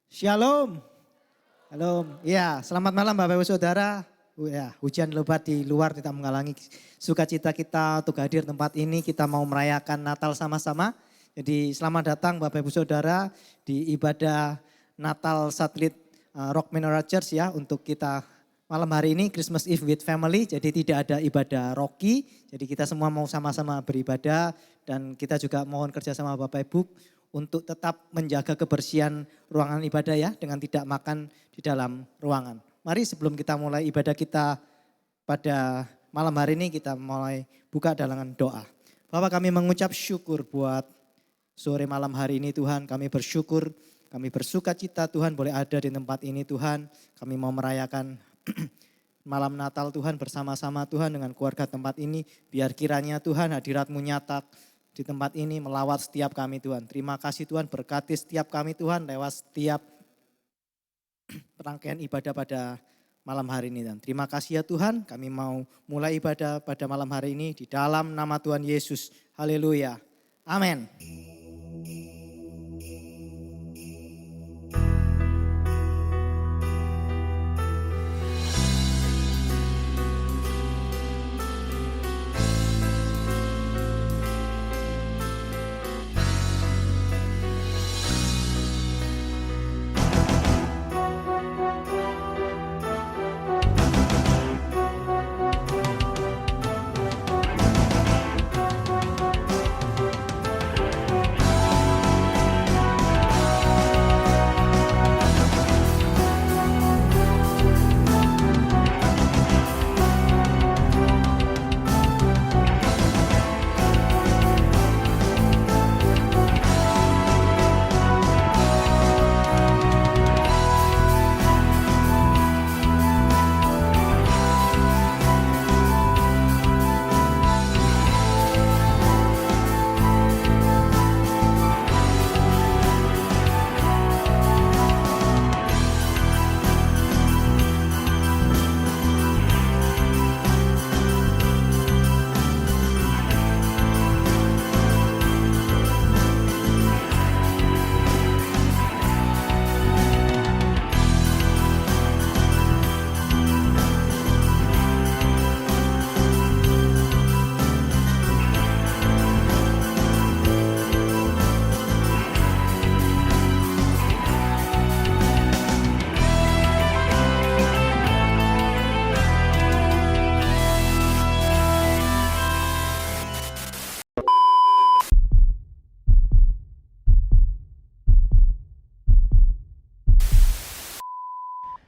Shalom. Halo. Ya, selamat malam Bapak Ibu Saudara. Ya, hujan lebat di luar tidak menghalangi sukacita kita untuk hadir tempat ini. Kita mau merayakan Natal sama-sama. Jadi selamat datang Bapak Ibu Saudara di ibadah Natal satelit Rock Menorah Church ya. Untuk kita malam hari ini Christmas Eve with Family. Jadi tidak ada ibadah Rocky. Jadi kita semua mau sama-sama beribadah. Dan kita juga mohon kerjasama Bapak Ibu untuk tetap menjaga kebersihan ruangan ibadah ya, dengan tidak makan di dalam ruangan. Mari sebelum kita mulai ibadah kita pada malam hari ini, kita mulai buka dengan doa. Bapak, kami mengucap syukur buat sore malam hari ini Tuhan. Kami bersyukur, kami bersuka cita Tuhan boleh ada di tempat ini Tuhan. Kami mau merayakan malam Natal Tuhan bersama-sama Tuhan dengan keluarga tempat ini. Biar kiranya Tuhan hadirat-Mu nyata di tempat ini melawat setiap kami Tuhan. Terima kasih Tuhan, berkati setiap kami Tuhan lewat setiap rangkaian ibadah pada malam hari ini. Dan terima kasih ya Tuhan, kami mau mulai ibadah pada malam hari ini di dalam nama Tuhan Yesus. Haleluya. Amin.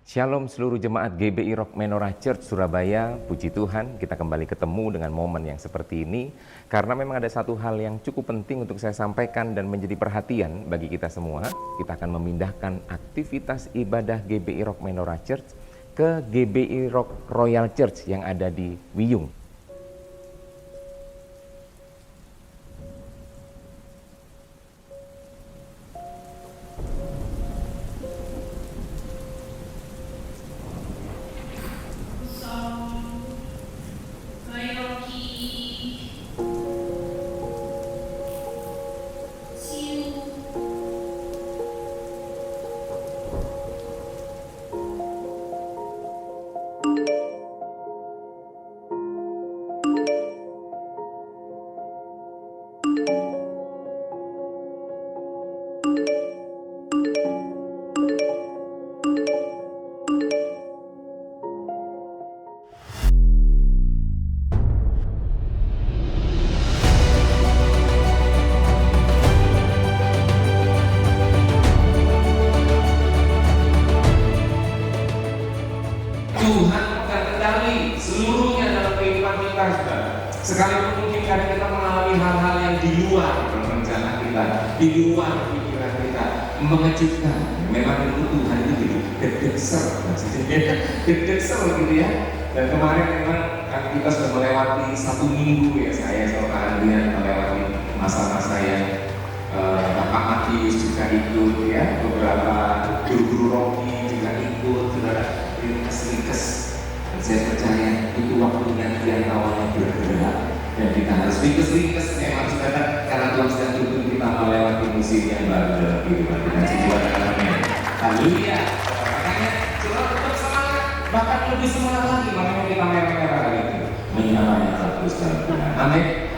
Shalom seluruh jemaat GBI Rock Menorah Church Surabaya. Puji Tuhan kita kembali ketemu dengan momen yang seperti ini. Karena memang ada satu hal yang cukup penting untuk saya sampaikan dan menjadi perhatian bagi kita semua. Kita akan memindahkan aktivitas ibadah GBI Rock Menorah Church ke GBI Rock Royal Church yang ada di Wiyung. Tuhan akan kendali seluruhnya dalam kehidupan kita, saudara. Sekalipun mungkin kadang kita mengalami hal-hal yang di luar rencana kita, di luar pikiran kita, mengejutkan. Memang itu Tuhan itu gitu, deg-degser, deg-degser gitu ya. Dan kemarin memang kita sudah melewati 1 minggu ya, saya sama Pak Andrian melewati masa-masa yang Bapak Matius juga ikut ya, beberapa guru-guru Rocky juga ikut, saudara. Ringkes-ringkes, dan saya percaya itu waktunya yang awalnya bergerak dan kita harus ringkes-ringkes memang saudara, karena Tuhan sedang tuntun kita melewati musim yang baru dalam kehidupan kita. Sebuah namanya Haleluya. Makanya saudara tetap semangat, bahkan lebih semangat lagi. Makanya kita merah-merah lagi. Menyamai terus dan benar. Amin.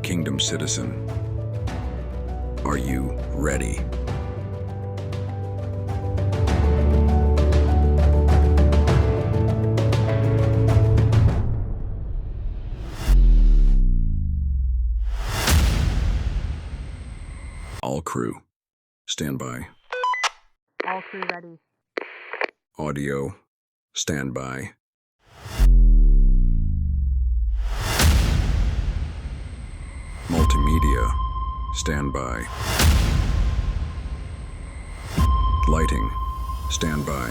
Kingdom citizen, are you ready? All crew, stand by. All crew ready. Audio, stand by. Multimedia, stand by. Lighting, stand by.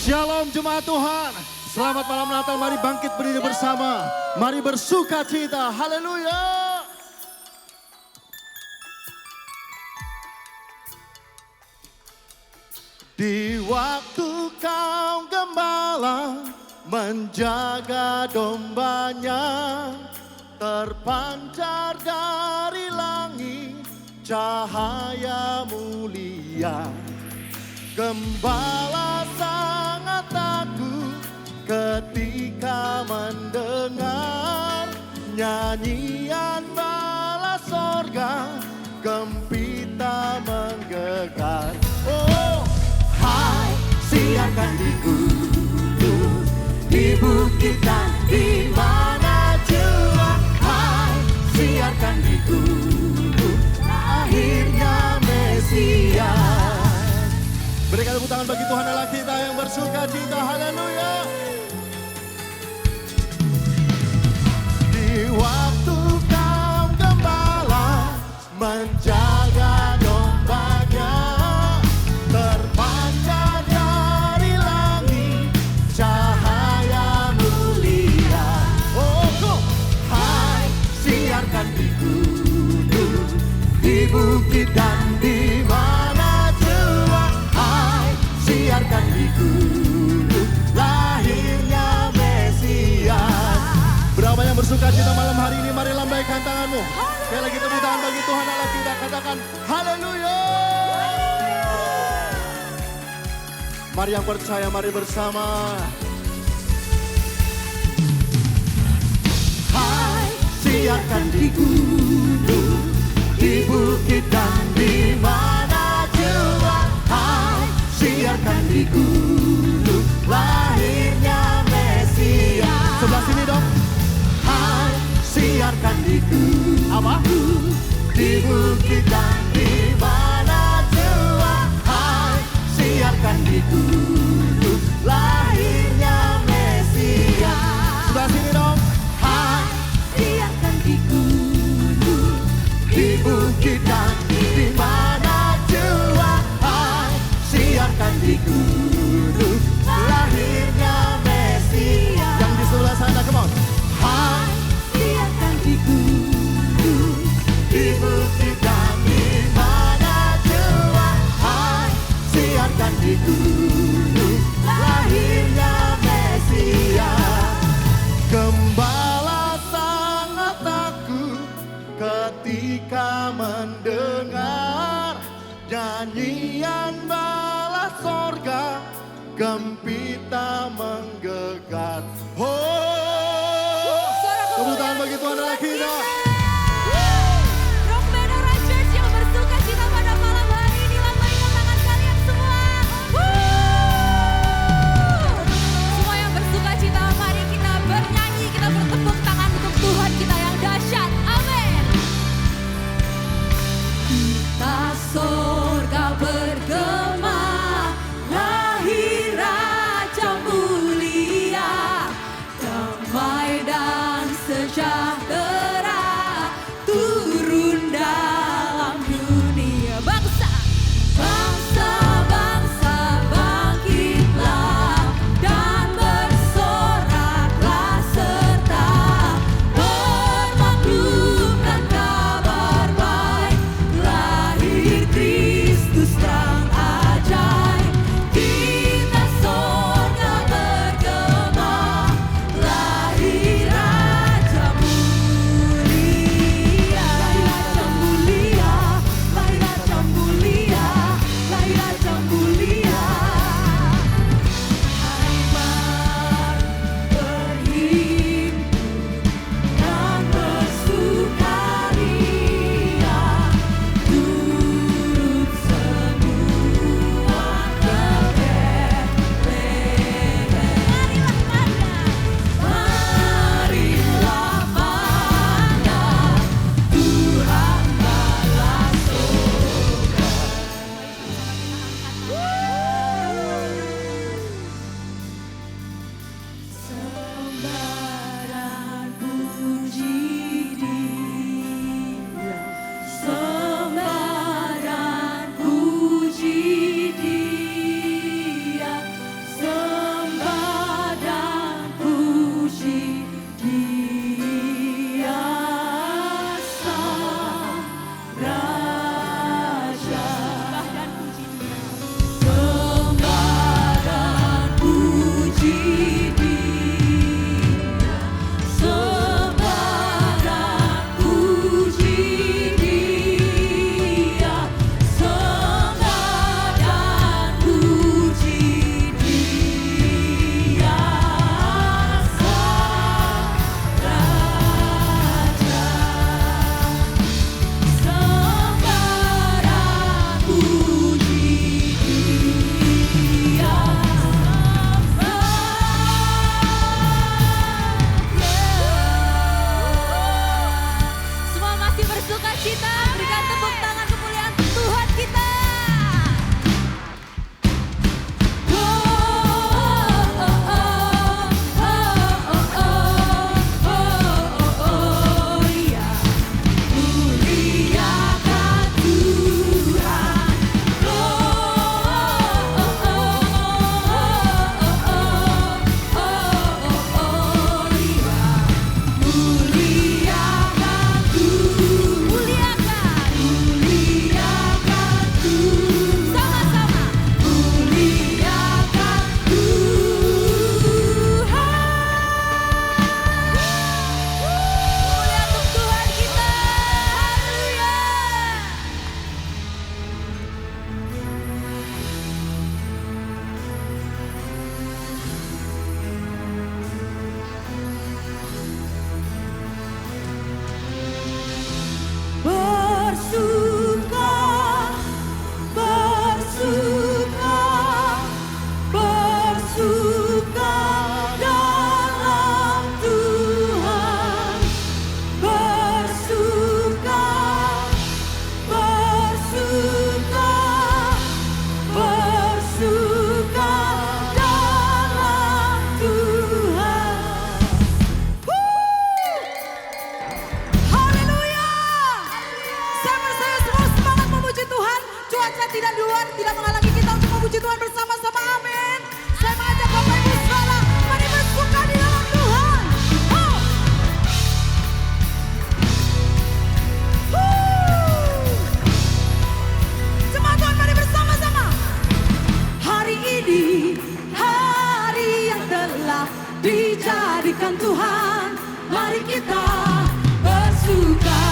Shalom jemaat Tuhan, selamat malam Natal, mari bangkit berdiri bersama, mari bersuka cita, haleluya. Di waktu kau gembala menjaga dombanya, terpancar dari langit cahaya mulia. Gembala sangat takut ketika mendengar nyanyian bala sorga, gempita menggelegar. Oh, hai, siarkan di gunung, di bukit dan di mana jua. Hai, siarkan di gunung, lahirnya Mesias. sukacita. Haleluya. Di waktu kaum gembala menjaga dombanya, terpancar dari langit cahaya mulia. Oh, hai, siarkan di gunung, di bukit dan di mana jua. Hai, siarkan di gunung, lahirnya Mesias. Berapa yang bersuka cita malam hari ini? Mari lambaikan tanganmu. Sekali lagi tepuk tangan bagi Tuhan Allah kita. Katakan haleluya. Mari yang percaya, mari bersama. Hai, siarkan di gunung, di bukit dan di mana jua. Hai, siarkan di gunung, lahirnya Mesias. Sebelah sini dong. Hai, siarkan di gunung, apa? Di bukit dan di mana jua. Hai, siarkan di gunung, lahirnya Mesias. Sebelah sini dong. Hai, siarkan di gunung, di bukit dan di mana jua. Hai, siarkan di gunung, lahirnya Mesias. Yang di sebelah sana, come on. Hai, siarkan di gunung, di bukit dan di mana jua. Hai, siarkan di gunung, lahirnya Mesias. Gembala sangat takut ketika mendengar nyanyian bala sorga, gempita menggelegar. Oh, tepuk tangan bagi Tuhan Allah kita. Rock Menorah Church yang bersuka cita pada malam hari ini, lambaikan tangan kalian semua. Semua yang bersuka cita, mari kita bernyanyi, kita bertepuk tangan untuk Tuhan kita yang dahsyat. Amin. Kita sorga bergema, lahir Raja mulia. cuaca tidak luar, tidak menghalangi kita untuk memuji Tuhan bersama-sama. Amin. Saya mengajak Bapak Ibu saudara, mari bersuka di dalam Tuhan. Oh. Jemaat Tuhan, mari bersama-sama. Hari ini, hari yang telah dijadikan Tuhan, mari kita bersuka.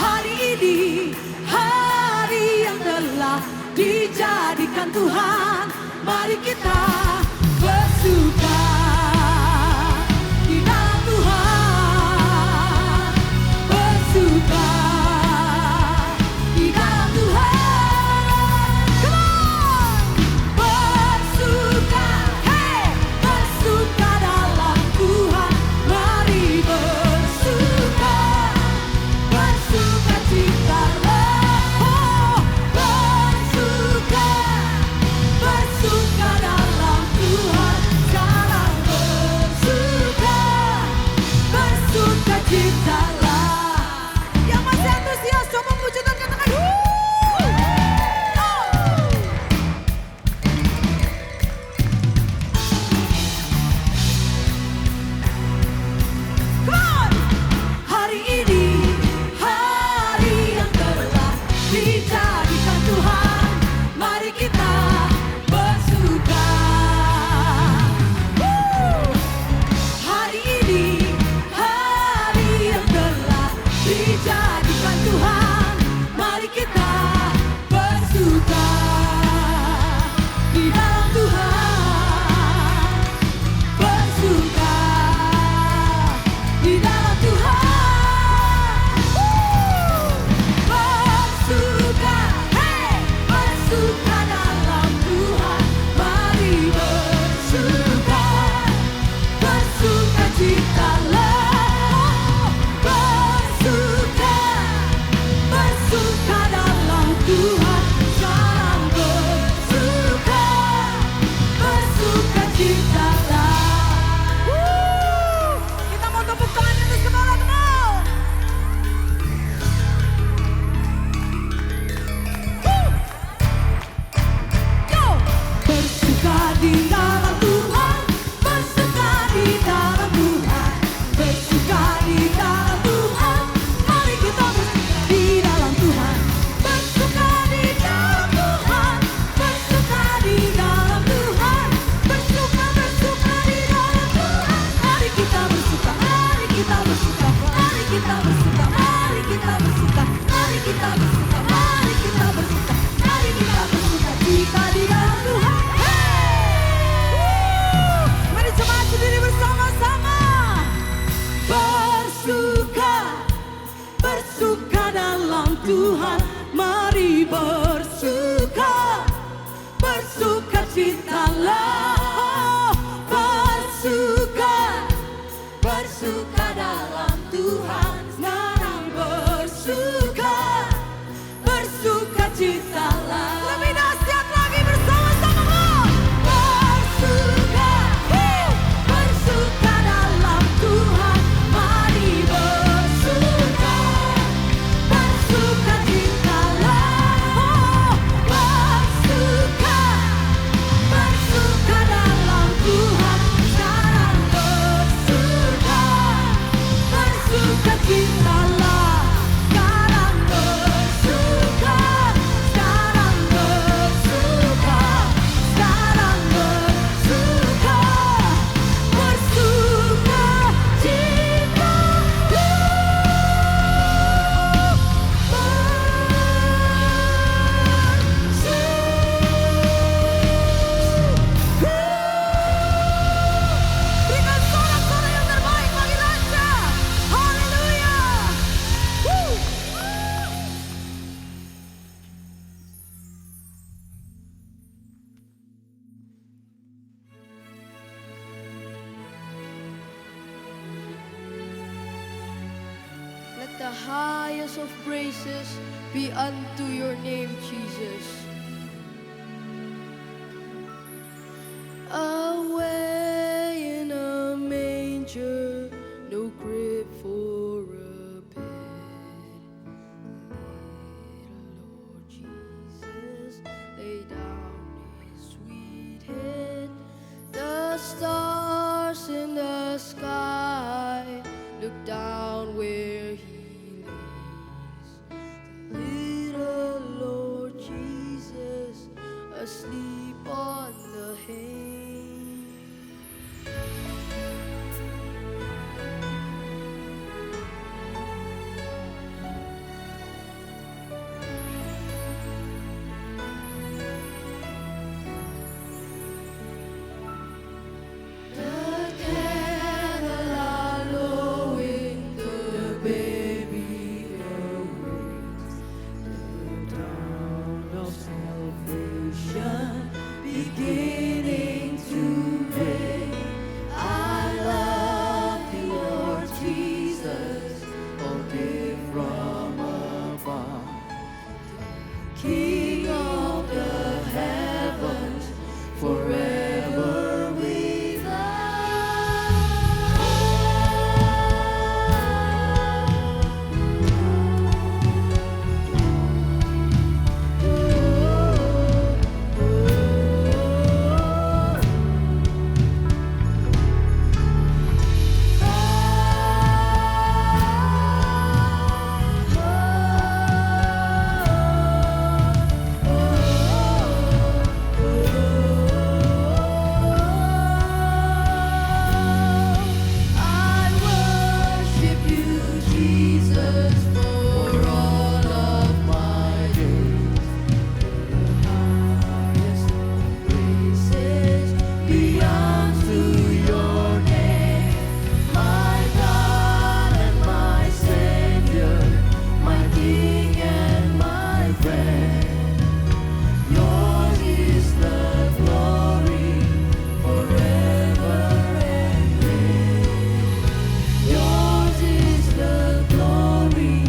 Hari ini, hari yang telah dijadikan Tuhan, mari kita bersuka di dalam Tuhan, bersuka di dalam Tuhan. Come on, bersuka, hey, bersuka dalam Tuhan, mari bersuka, bersuka citalah, oh, bersuka, bersuka dalam Tuhan, sekarang bersuka, bersuka citalah. Yang masih antusias coba puji Tuhan, katakan Come on! Hari ini, hari yang telah dijadikan Tuhan, mari kita bersuka. Hari ini, hari yang telah dijadikan Tuhan, mari kita bersuka di dalam Tuhan, bersuka di dalam Tuhan, bersuka, hey, bersuka dalam Tuhan, mari bersuka, bersuka citalah, bersuka, bersuka dalam Tuhan, sekarang bersuka, bersuka citalah. Kita mau tepuk tangan terus kepala teman. Yo, bersuka di dalam Tuhan, bersuka di dalam Tuhan, bersuka di dalam Tuhan, mari kita bersuka di dalam Tuhan, bersuka di dalam Tuhan, bersuka di dalam Tuhan, bersuka, bersuka di dalam Tuhan, mari kita bersuka, mari kita bersuka, mari kita bersuka, mari kita bersuka, mari kita bersuka, mari kita bersuka, mari kita bersuka cita di dalam Tuhan. Hey! Mari jemaat sendiri bersama-sama bersuka, bersuka dalam Tuhan, mari bersuka, bersuka citalah, bersuka, bersuka dalam Tuhan, sekarang bersuka, bersuka citalah. Lebih dahsyat lagi bersama-sama, bersuka, bersuka dalam Tuhan, mari bersuka, bersuka citalah, bersuka, bersuka dalam Tuhan, sekarang bersuka, bersuka citalah, sekarang bersuka, sekarang bersuka, sekarang bersuka, bersuka citalah. Berikan sorak-sorak yang terbaik bagi Raja. Haleluya. Let the highest of praises be unto your name, Jesus. Away in a manger, no crib for a bed. asleep on the hay. The cattle are lowing, the baby awakes, the dawn of salvation beginning to break. I love you, Lord Jesus, all gift from above, King of the heavens, forever with I worship you, Jesus, for all of my days. The highest praises be unto your name, my God and my Savior, my King and my friend. Yours is the glory forever and ever. Yours is the glory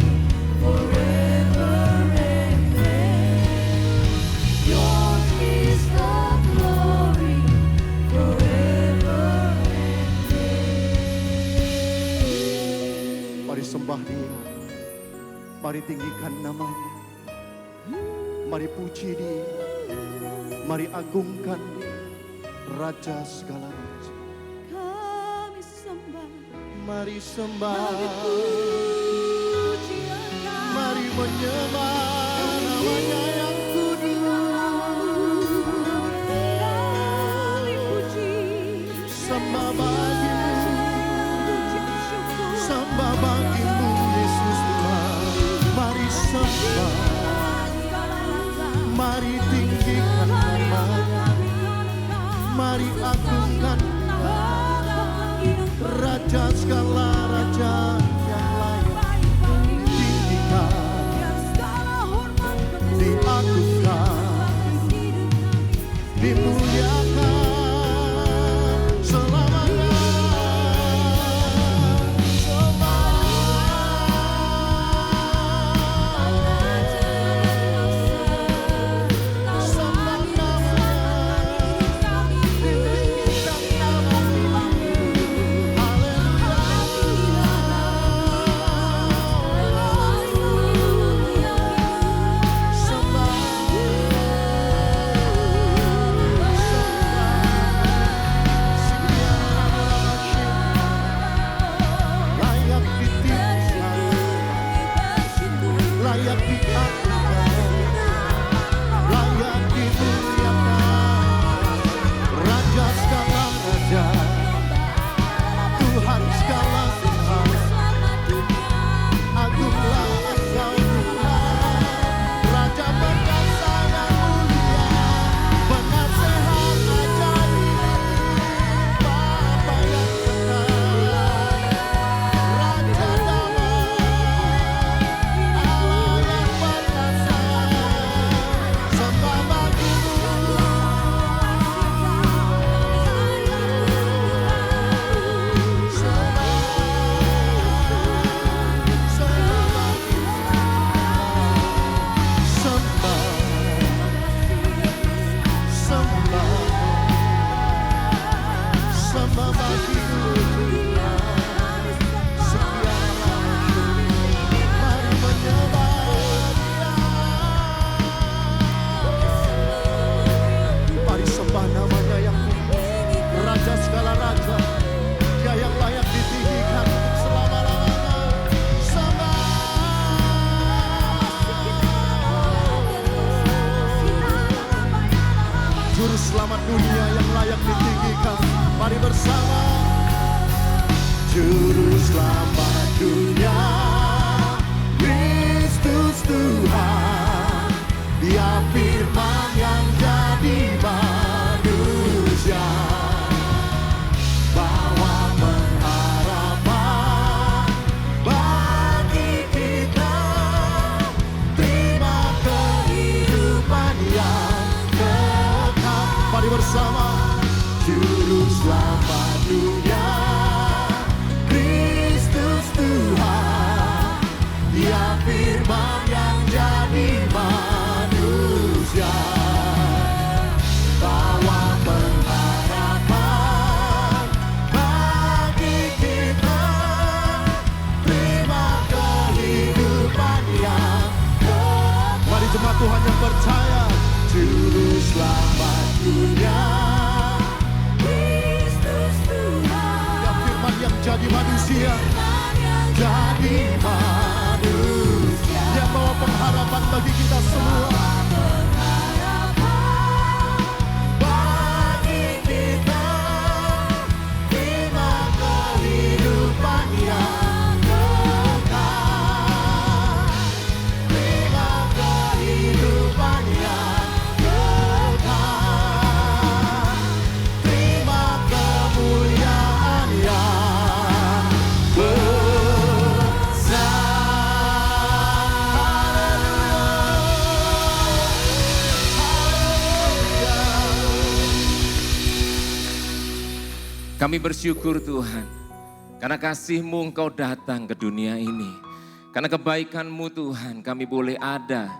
forever and ever. Yours is the glory forever and ever. Mari sembah Dia, mari tinggikan namanya, mari puji Dia, mari agungkan Dia, Raja segala raja. Kami sembah, Mari sembah, puji Engkau. mari menyembah namanya yang kudus. Kami puji, Sembah bagimu, puji syukur. sembah bagimu Yesus Tuhan. Mari sembah, mari tinggikan namanya, mari agungkan Raja segala raja yang layak ditinggikan, diagungkan, dimuliakan selamanya. Sembah namanya, ditinggikan namanya. Layak ditinggikan, layak diagungkan, layak dimuliakan. Raja segala raja, Tuhan segala Tuhan, agunglah Engkau Tuhan. Raja perkasa yang mulia, penasehat ajaib, Bapa yang kekal, Raja damai, Allah yang perkasa. selamat dunia yang layak ditinggikan. Mari bersama. Juru selamat dunia, Kristus Tuhan. Dia firman yang jadi manusia, bawa pengharapan bagi kita. Terima kehidupan yang kekal. Mari bersama. Juru selamat dunia, Kristus Tuhan. Dia firman yang jadi manusia, bawa pengharapan bagi kita. Terima kehidupan yang kekal. Mari jemaat Tuhan yang percaya. Juru selamat dunia, Kristus Tuhan. Dia firman yang jadi manusia, jadi manusia. Dia bawa pengharapan bagi kita semua. Bagi kita, terima kehidupan yang kekal. Terima kehidupan yang kekal. Terima kemuliaan yang Kami bersyukur Tuhan, karena kasih-Mu Engkau datang ke dunia ini. Karena kebaikan-Mu Tuhan, kami boleh ada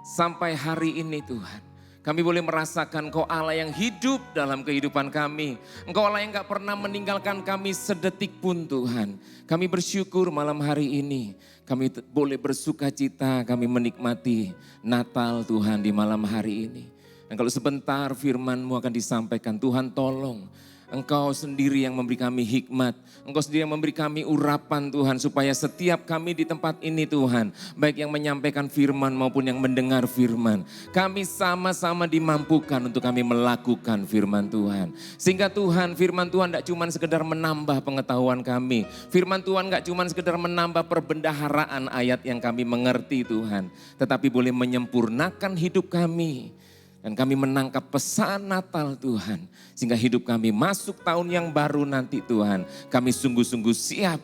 sampai hari ini Tuhan. Kami boleh merasakan Engkau Allah yang hidup dalam kehidupan kami. Engkau Allah yang gak pernah meninggalkan kami sedetik pun Tuhan. Kami bersyukur malam hari ini. Kami boleh bersuka cita, kami menikmati Natal Tuhan di malam hari ini. Dan kalau sebentar firman-Mu akan disampaikan, Tuhan tolong. Engkau sendiri yang memberi kami hikmat. Engkau sendiri yang memberi kami urapan Tuhan. Supaya setiap kami di tempat ini Tuhan. Baik yang menyampaikan firman maupun yang mendengar firman. Kami sama-sama dimampukan untuk kami melakukan firman Tuhan. Sehingga Tuhan, firman Tuhan tidak cuma sekedar menambah pengetahuan kami. Firman Tuhan tidak cuma sekedar menambah perbendaharaan ayat yang kami mengerti Tuhan. Tetapi boleh menyempurnakan hidup kami. Dan kami menangkap pesan Natal Tuhan. Sehingga hidup kami masuk tahun yang baru nanti Tuhan. Kami sungguh-sungguh siap.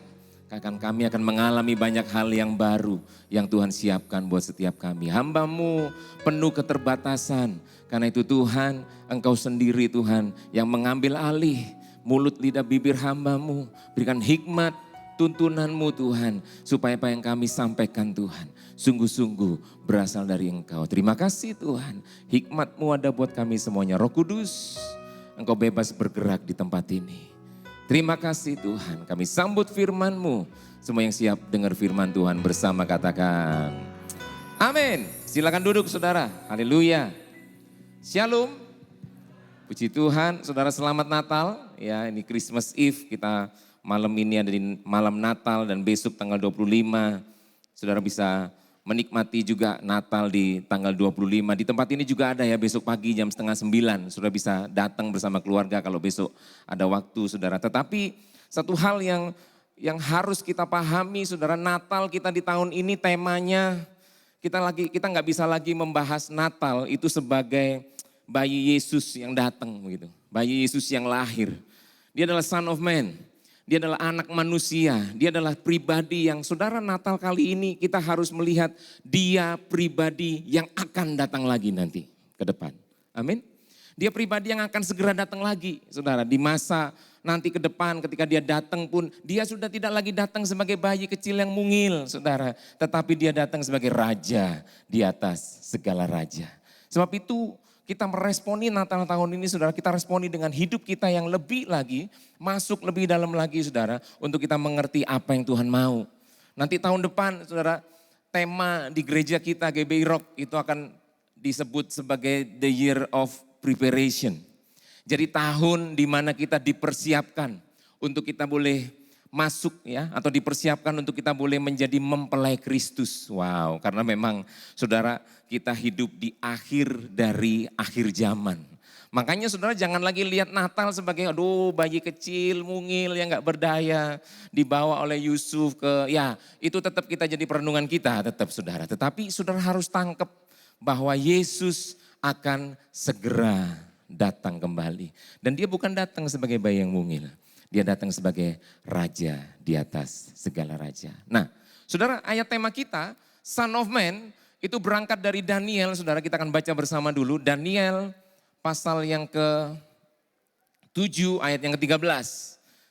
Kami akan mengalami banyak hal yang baru. Yang Tuhan siapkan buat setiap kami. Hamba-Mu penuh keterbatasan. Karena itu Tuhan, Engkau sendiri Tuhan yang mengambil alih mulut lidah bibir hamba-Mu. Berikan hikmat, tuntunan-Mu Tuhan. Supaya apa yang kami sampaikan Tuhan sungguh-sungguh berasal dari Engkau. Terima kasih Tuhan. Hikmat-Mu ada buat kami semuanya. Roh Kudus, Engkau bebas bergerak di tempat ini. Terima kasih Tuhan. Kami sambut firman-Mu. Semua yang siap dengar firman Tuhan bersama katakan amin. Silakan duduk saudara. Haleluya. Shalom. Puji Tuhan, saudara selamat Natal. Ya, ini Christmas Eve, kita malam ini ada di malam Natal dan besok tanggal 25. Saudara bisa menikmati juga Natal di tanggal 25. Di tempat ini juga ada ya besok pagi jam 8:30. Saudara bisa datang bersama keluarga kalau besok ada waktu saudara. Tetapi satu hal yang harus kita pahami saudara, Natal kita di tahun ini temanya kita nggak bisa lagi membahas Natal itu sebagai bayi Yesus yang datang gitu. Bayi Yesus yang lahir. Dia adalah Son of Man. Dia adalah anak manusia, dia adalah pribadi yang saudara Natal kali ini kita harus melihat dia pribadi yang akan datang lagi nanti ke depan. Amin. Dia pribadi yang akan segera datang lagi saudara di masa nanti ke depan ketika dia datang pun dia sudah tidak lagi datang sebagai bayi kecil yang mungil saudara. Tetapi dia datang sebagai raja di atas segala raja. Sebab itu kita meresponi Natal tahun ini saudara, kita responi dengan hidup kita yang lebih lagi, masuk lebih dalam lagi saudara, untuk kita mengerti apa yang Tuhan mau. Nanti tahun depan saudara, tema di gereja kita GBI Rock itu akan disebut sebagai the year of preparation. Jadi tahun di mana kita dipersiapkan untuk kita boleh masuk ya, atau dipersiapkan untuk kita boleh menjadi mempelai Kristus. Wow, karena memang saudara kita hidup di akhir dari akhir zaman. Makanya saudara jangan lagi lihat Natal sebagai aduh bayi kecil, mungil yang gak berdaya. Dibawa oleh Yusuf ke, ya itu tetap kita jadi perenungan kita tetap saudara. Tetapi saudara harus tangkap bahwa Yesus akan segera datang kembali. Dan dia bukan datang sebagai bayi yang mungil. Dia datang sebagai raja di atas segala raja. Nah saudara, ayat tema kita, Son of Man, itu berangkat dari Daniel, saudara, kita akan baca bersama dulu. Daniel pasal yang ke-7 ayat yang ke-13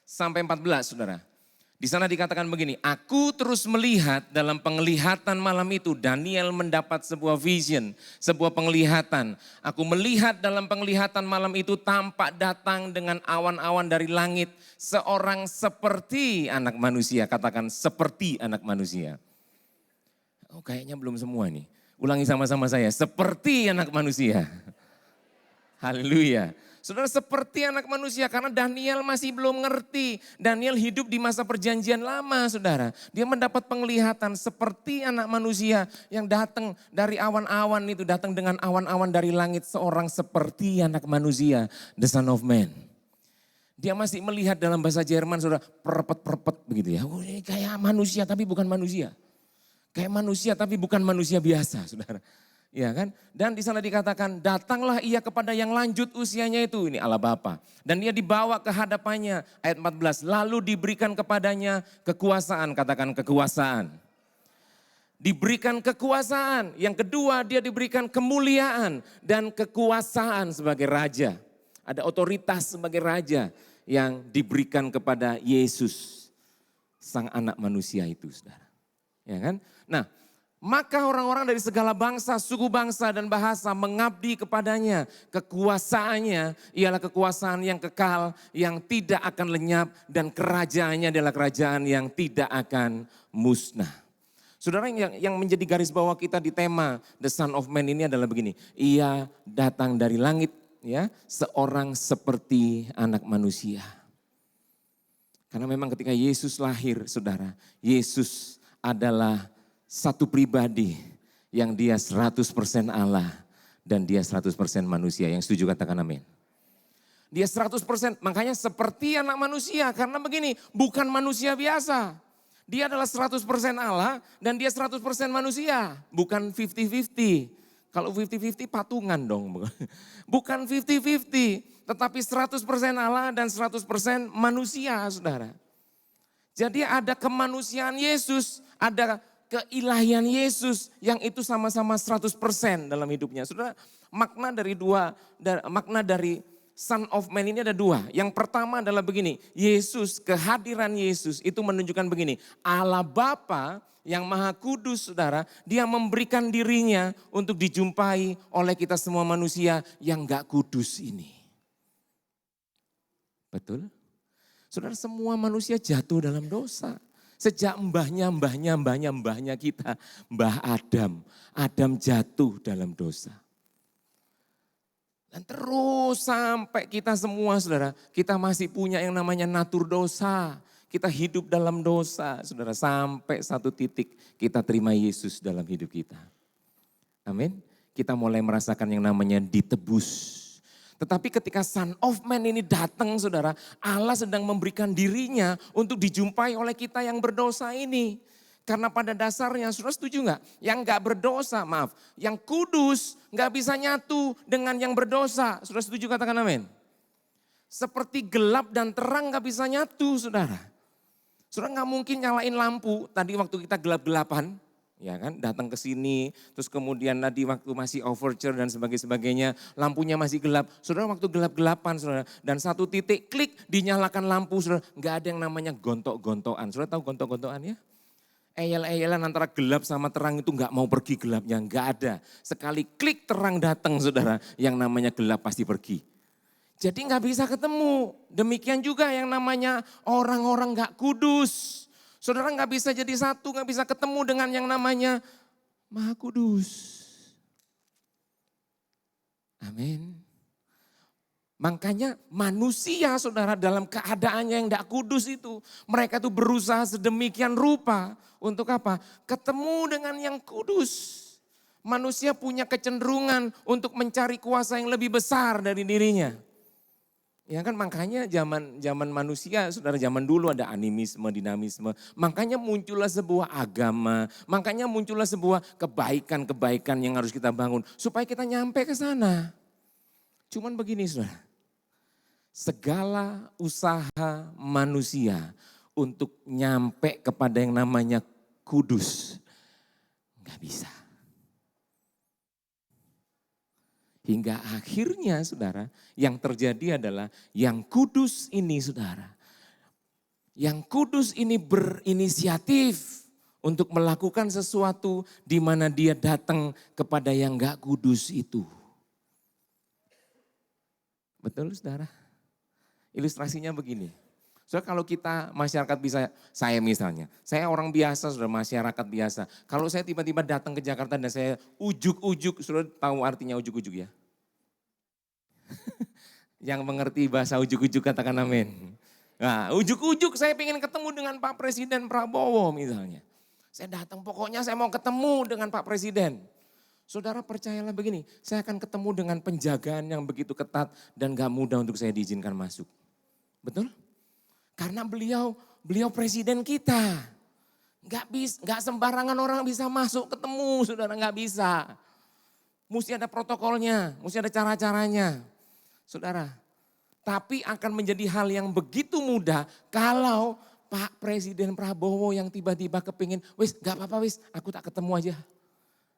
sampai 14, saudara. Di sana dikatakan begini, aku terus melihat dalam penglihatan malam itu, Daniel mendapat sebuah vision, sebuah penglihatan. Aku melihat dalam penglihatan malam itu tampak datang dengan awan-awan dari langit, seorang seperti anak manusia, katakan seperti anak manusia. Oh kayaknya belum semua nih, ulangi sama-sama saya, seperti anak manusia. Haleluya. Saudara, seperti anak manusia karena Daniel masih belum ngerti. Daniel hidup di masa perjanjian lama, saudara. Dia mendapat penglihatan seperti anak manusia yang datang dari awan-awan itu. Datang dengan awan-awan dari langit, seorang seperti anak manusia, the Son of Man. Dia masih melihat dalam bahasa Jerman, saudara, perpet-perpet begitu ya. Oh, ini kayak manusia tapi bukan manusia. Kayak manusia tapi bukan manusia biasa, saudara. Ya kan? Dan di sana dikatakan, datanglah ia kepada yang lanjut usianya itu, ini Allah Bapa. Dan dia dibawa ke hadapannya, ayat 14. Lalu diberikan kepadanya kekuasaan, katakan kekuasaan. Diberikan kekuasaan. Yang kedua, dia diberikan kemuliaan dan kekuasaan sebagai raja. Ada otoritas sebagai raja yang diberikan kepada Yesus, sang anak manusia itu, saudara. Ya kan? Nah, maka orang-orang dari segala bangsa, suku bangsa dan bahasa mengabdi kepadanya. Kekuasaannya ialah kekuasaan yang kekal, yang tidak akan lenyap, dan kerajaannya adalah kerajaan yang tidak akan musnah. Saudara, yang menjadi garis bawah kita di tema The Son of Man ini adalah begini. Ia datang dari langit, ya, seorang seperti anak manusia. Karena memang ketika Yesus lahir, saudara, Yesus adalah satu pribadi yang dia 100% Allah dan dia 100% manusia. Yang setuju katakan amin. Dia 100%, makanya seperti anak manusia. Karena begini, bukan manusia biasa. Dia adalah 100% Allah dan dia 100% manusia. Bukan 50-50. Kalau 50-50 patungan dong. Bukan 50-50, tetapi 100% Allah dan 100% manusia, saudara. Jadi ada kemanusiaan Yesus, ada keilahian Yesus yang itu sama-sama 100% dalam hidupnya. Saudara, makna dari Son of Man ini ada dua. Yang pertama adalah begini, Yesus, kehadiran Yesus itu menunjukkan begini, Allah Bapa yang Maha Kudus, saudara, dia memberikan dirinya untuk dijumpai oleh kita semua manusia yang gak kudus ini. Betul? Saudara, semua manusia jatuh dalam dosa. Sejak mbahnya kita, Mbah Adam. Adam jatuh dalam dosa. Dan terus sampai kita semua, saudara, kita masih punya yang namanya natur dosa. Kita hidup dalam dosa, saudara, sampai satu titik kita terima Yesus dalam hidup kita. Amin. Kita mulai merasakan yang namanya ditebus. Tetapi ketika Son of Man ini datang, saudara, Allah sedang memberikan dirinya untuk dijumpai oleh kita yang berdosa ini. Karena pada dasarnya, saudara setuju gak? Yang gak berdosa, yang kudus gak bisa nyatu dengan yang berdosa. Saudara setuju katakan amin? Seperti gelap dan terang gak bisa nyatu, saudara. Saudara gak mungkin nyalain lampu, tadi waktu kita gelap-gelapan. Ya kan, datang ke sini, terus kemudian tadi waktu masih overture dan sebagainya, lampunya masih gelap. Saudara, waktu gelap-gelapan, saudara, dan satu titik klik dinyalakan lampu, saudara, nggak ada yang namanya gontok-gontokan. Saudara tahu gontok-gontokan ya? Eyel-eyelan antara gelap sama terang itu nggak mau pergi gelapnya, nggak ada. Sekali klik terang datang, saudara, yang namanya gelap pasti pergi. Jadi nggak bisa ketemu. Demikian juga yang namanya orang-orang nggak kudus. Saudara nggak bisa jadi satu, nggak bisa ketemu dengan yang namanya Maha Kudus. Amin. Makanya manusia, saudara, dalam keadaannya yang tidak kudus itu, mereka tuh berusaha sedemikian rupa untuk apa? Ketemu dengan yang kudus. Manusia punya kecenderungan untuk mencari kuasa yang lebih besar dari dirinya. Ya kan, makanya zaman manusia, saudara, zaman dulu ada animisme, dinamisme. Makanya muncullah sebuah agama, makanya muncullah sebuah kebaikan-kebaikan yang harus kita bangun supaya kita nyampe ke sana. Cuman begini, saudara, segala usaha manusia untuk nyampe kepada yang namanya kudus nggak bisa. Hingga akhirnya, saudara, yang terjadi adalah yang kudus ini, saudara. Yang kudus ini berinisiatif untuk melakukan sesuatu di mana dia datang kepada yang gak kudus itu. Betul, saudara? Ilustrasinya begini. Soalnya kalau kita masyarakat bisa, saya misalnya, saya orang biasa, saudara, masyarakat biasa. Kalau saya tiba-tiba datang ke Jakarta dan saya ujuk-ujuk, saudara tahu artinya ujuk-ujuk ya? Yang mengerti bahasa ujuk-ujuk katakan amin. Nah, ujuk-ujuk saya pengen ketemu dengan Pak Presiden Prabowo misalnya. Saya datang, pokoknya saya mau ketemu dengan Pak Presiden. Saudara percayalah begini, saya akan ketemu dengan penjagaan yang begitu ketat dan gak mudah untuk saya diizinkan masuk. Betul? Karena beliau presiden kita. Gak sembarangan orang bisa masuk ketemu, saudara, gak bisa. Mesti ada protokolnya, mesti ada cara-caranya. Saudara, tapi akan menjadi hal yang begitu mudah kalau Pak Presiden Prabowo yang tiba-tiba kepingin, wis gak apa-apa wis, aku tak ketemu aja.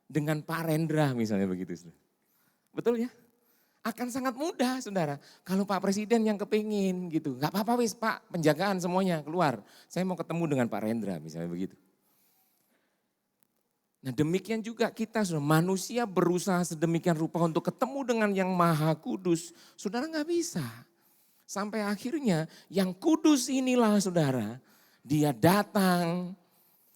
Dengan Pak Rendra misalnya begitu. Saudara. Betul ya? Akan sangat mudah, saudara. Kalau Pak Presiden yang kepingin gitu. Gak apa-apa wis Pak, penjagaan semuanya keluar. Saya mau ketemu dengan Pak Rendra misalnya begitu. Nah demikian juga kita, saudara, manusia berusaha sedemikian rupa untuk ketemu dengan yang maha kudus. Saudara gak bisa. Sampai akhirnya yang kudus inilah, saudara, dia datang,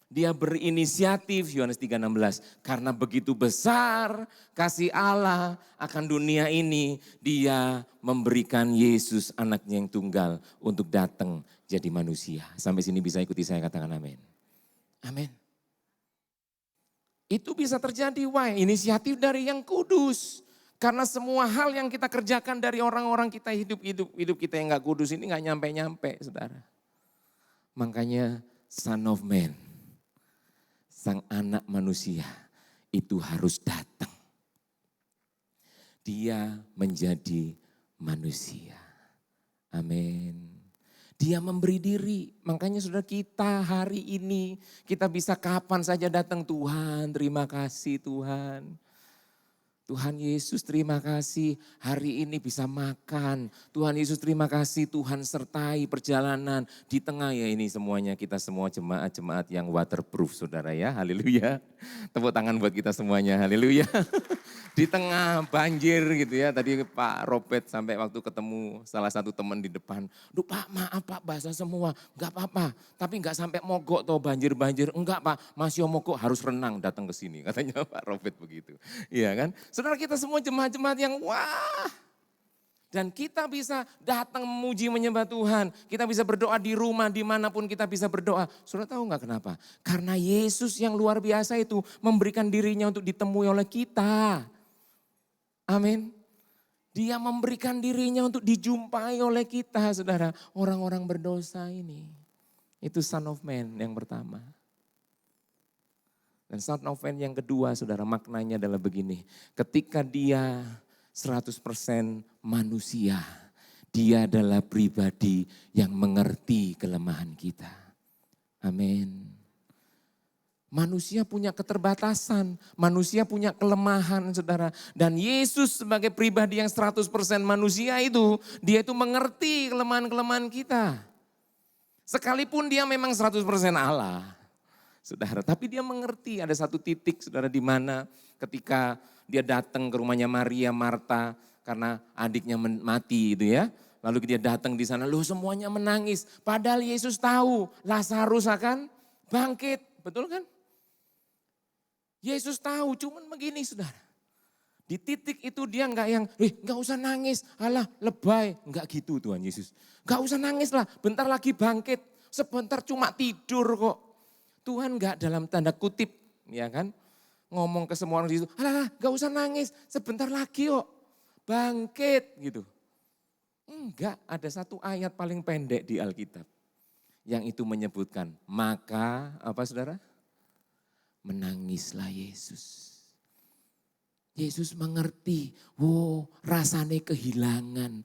dia berinisiatif, Yohanes 3:16. Karena begitu besar kasih Allah akan dunia ini, dia memberikan Yesus anaknya yang tunggal untuk datang jadi manusia. Sampai sini bisa ikuti saya, katakan amin. Amin. Itu bisa terjadi, why? Inisiatif dari yang kudus. Karena semua hal yang kita kerjakan dari orang-orang kita hidup kita yang gak kudus ini gak nyampe-nyampe, saudara. Makanya Son of Man, sang anak manusia itu harus datang. Dia menjadi manusia. Amin. Dia memberi diri. Makanya saudara, kita hari ini, kita bisa kapan saja datang, Tuhan terima kasih Tuhan. Tuhan Yesus terima kasih hari ini bisa makan. Tuhan Yesus terima kasih Tuhan sertai perjalanan di tengah ya ini semuanya. Kita semua jemaat-jemaat yang waterproof saudara ya, haleluya. Tepuk tangan buat kita semuanya, haleluya. Di tengah banjir gitu ya, tadi Pak Robert sampai waktu ketemu salah satu teman di depan. Duh Pak maaf Pak basah semua, enggak apa-apa. Tapi enggak sampai mogok toh banjir-banjir. Enggak Pak, masih mogok harus renang datang ke sini. Katanya Pak Robert begitu. Iya kan? Saudara kita semua jemaat-jemaat yang wah. Dan kita bisa datang memuji menyembah Tuhan. Kita bisa berdoa di rumah dimanapun kita bisa berdoa. Saudara tahu nggak kenapa? Karena Yesus yang luar biasa itu memberikan dirinya untuk ditemui oleh kita. Amin. Dia memberikan dirinya untuk dijumpai oleh kita saudara. Orang-orang berdosa ini. Itu Son of Man yang pertama. Dan Son of Man yang kedua saudara maknanya adalah begini. Ketika dia 100% manusia. Dia adalah pribadi yang mengerti kelemahan kita. Amin. Manusia punya keterbatasan, manusia punya kelemahan saudara. Dan Yesus sebagai pribadi yang 100% manusia itu, dia itu mengerti kelemahan-kelemahan kita. Sekalipun dia memang 100% Allah. Saudara, tapi dia mengerti ada satu titik saudara di mana ketika dia datang ke rumahnya Maria, Marta karena adiknya mati itu ya. Lalu dia datang di sana, loh semuanya menangis. Padahal Yesus tahu Lazarus akan bangkit, betul kan? Yesus tahu, cuman begini saudara. Di titik itu dia enggak yang, enggak usah nangis, alah lebay. Enggak gitu Tuhan Yesus. Enggak usah nangis lah, bentar lagi bangkit. Sebentar cuma tidur kok. Tuhan enggak dalam tanda kutip, ya kan. ngomong ke semua orang di situ, alah gak usah nangis, sebentar lagi kok bangkit gitu. Enggak, ada satu ayat paling pendek di Alkitab. Yang itu menyebutkan, maka apa saudara? Menangislah Yesus. Yesus mengerti, rasane kehilangan,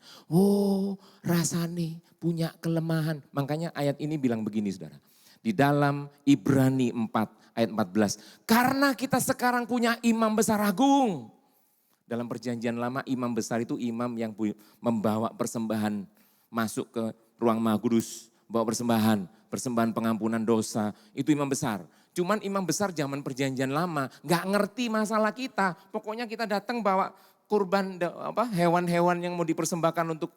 rasane punya kelemahan. Makanya ayat ini bilang begini saudara. Di dalam Ibrani 4 ayat 14. Karena kita sekarang punya imam besar agung. Dalam perjanjian lama imam besar itu imam yang membawa persembahan masuk ke ruang Maha Kudus. Bawa persembahan pengampunan dosa. Itu imam besar. Cuman imam besar zaman perjanjian lama gak ngerti masalah kita. Pokoknya kita datang bawa kurban hewan-hewan yang mau dipersembahkan untuk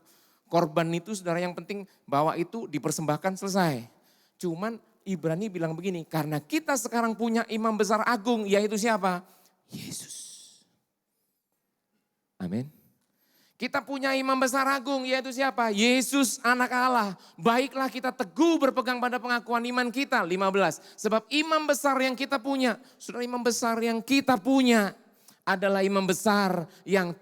korban itu saudara, yang penting bawa itu dipersembahkan selesai. Cuman Ibrani bilang begini, karena kita sekarang punya imam besar agung, yaitu siapa? Yesus. Amin. Kita punya imam besar agung, yaitu siapa? Yesus anak Allah. Baiklah kita teguh berpegang pada pengakuan iman kita. 15. Sebab imam besar yang kita punya, saudara, imam besar yang kita punya adalah imam besar yang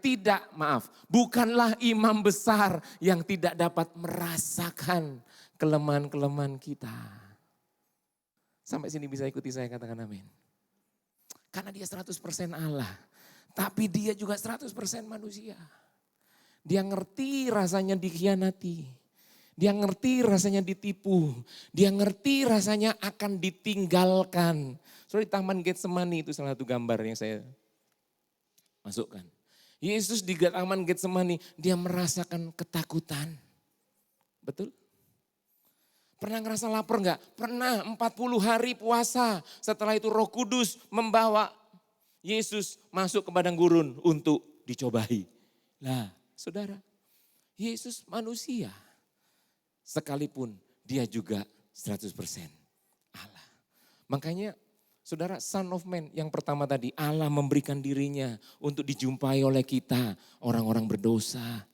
bukanlah imam besar yang tidak dapat merasakan kelemahan-kelemahan kita. Sampai sini bisa ikuti saya, katakan amin. Karena dia 100% Allah, tapi dia juga 100% manusia. Dia ngerti rasanya dikhianati. Dia ngerti rasanya ditipu. Dia ngerti rasanya akan ditinggalkan. Soalnya di Taman Getsemani itu salah satu gambar yang saya masukkan. Yesus di Taman Getsemani, dia merasakan ketakutan. Betul? Pernah ngerasa lapar enggak? Pernah, 40 hari puasa. Setelah itu Roh Kudus membawa Yesus masuk ke padang gurun untuk dicobai. Lah, saudara, Yesus manusia. Sekalipun dia juga 100% Allah. Makanya saudara, Son of Man yang pertama tadi, Allah memberikan dirinya untuk dijumpai oleh kita, orang-orang berdosa.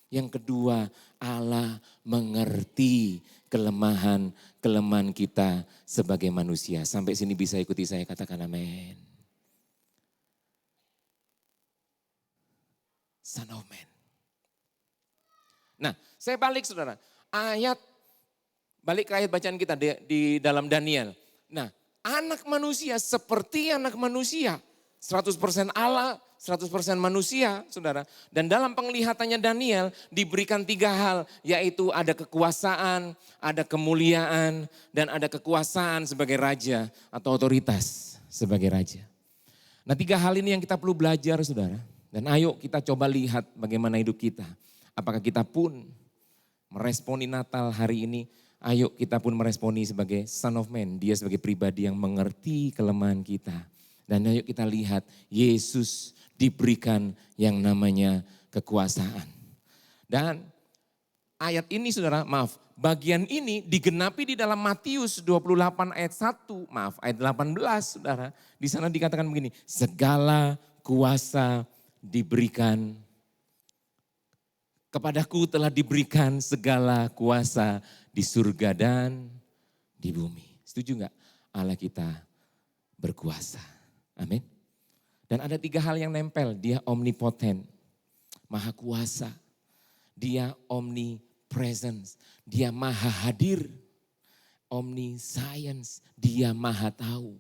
Yang kedua, Allah mengerti kelemahan kita sebagai manusia. Sampai sini bisa ikuti saya, katakan amin. Son of Man. Nah, saya balik saudara, balik ke ayat bacaan kita di dalam Daniel. Nah, anak manusia seperti anak manusia, 100% Allah, 100% manusia saudara. Dan dalam penglihatannya Daniel diberikan 3 hal, yaitu ada kekuasaan, ada kemuliaan, dan ada kekuasaan sebagai raja atau otoritas sebagai raja. Nah, 3 hal ini yang kita perlu belajar saudara. Dan ayo kita coba lihat bagaimana hidup kita. Apakah kita pun meresponi Natal hari ini? Ayo kita pun meresponi sebagai Son of Man. Dia sebagai pribadi yang mengerti kelemahan kita. Dan ayo kita lihat Yesus diberikan yang namanya kekuasaan. Dan ayat ini saudara, bagian ini digenapi di dalam Matius 28 ayat 1, ayat 18 saudara. Di sana dikatakan begini, segala kuasa diberikan kepadaku, telah diberikan segala kuasa di surga dan di bumi. Setuju enggak? Allah kita berkuasa. Amin. Dan ada 3 hal yang nempel. Dia omnipotent, maha kuasa. Dia omnipresence, dia maha hadir. Omniscience, dia maha tahu.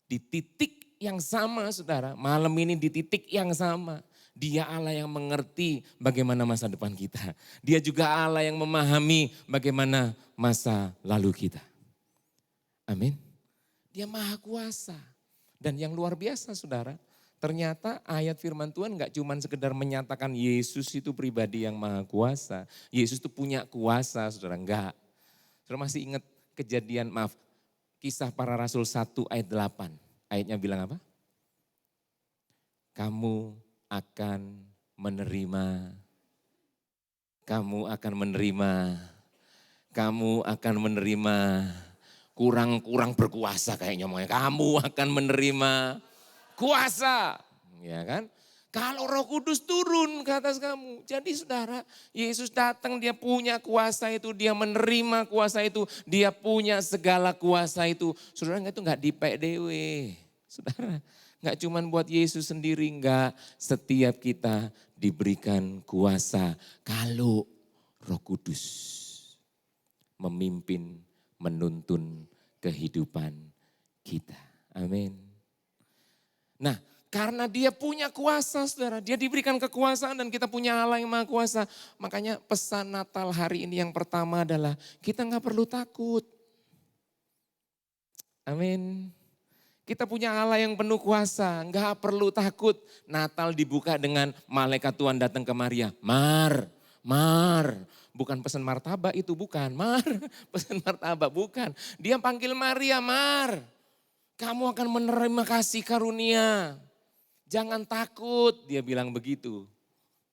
Di titik yang sama saudara, malam ini di titik yang sama. Dia Allah yang mengerti bagaimana masa depan kita. Dia juga Allah yang memahami bagaimana masa lalu kita. Amin. Dia maha kuasa. Dan yang luar biasa saudara, ternyata ayat firman Tuhan gak cuma sekedar menyatakan Yesus itu pribadi yang maha kuasa. Yesus itu punya kuasa saudara, enggak. Saudara masih ingat kejadian, Kisah Para Rasul 1 ayat 8. Ayatnya bilang apa? Kamu akan menerima kurang berkuasa kayaknya mau. Kamu akan menerima kuasa, ya kan? Kalau Roh Kudus turun ke atas kamu. Jadi saudara, Yesus datang, dia punya kuasa itu, dia menerima kuasa itu, dia punya segala kuasa itu. Saudara itu enggak dipek dewe. Saudara, Nggak cuman buat Yesus sendiri, nggak. Setiap kita diberikan kuasa kalau Roh Kudus memimpin, menuntun kehidupan kita. Amin. Nah, karena dia punya kuasa, saudara. Dia diberikan kekuasaan dan kita punya Allah yang maha kuasa. Makanya pesan Natal hari ini yang pertama adalah kita nggak perlu takut. Amin. Kita punya Allah yang penuh kuasa, nggak perlu takut. Natal dibuka dengan malaikat Tuhan datang ke Maria. Mar. Bukan pesan martabak itu, bukan. Pesan martabak, bukan. Dia panggil Maria, Mar. Kamu akan menerima kasih karunia. Jangan takut, dia bilang begitu.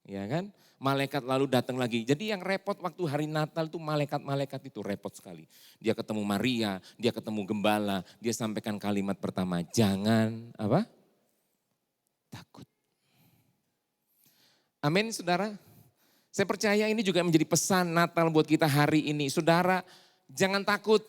Ya kan? Malaikat lalu datang lagi. Jadi yang repot waktu hari Natal itu malaikat-malaikat itu repot sekali. Dia ketemu Maria, dia ketemu gembala, dia sampaikan kalimat pertama, jangan apa? Takut. Amin, saudara. Saya percaya ini juga menjadi pesan Natal buat kita hari ini. Saudara, jangan takut.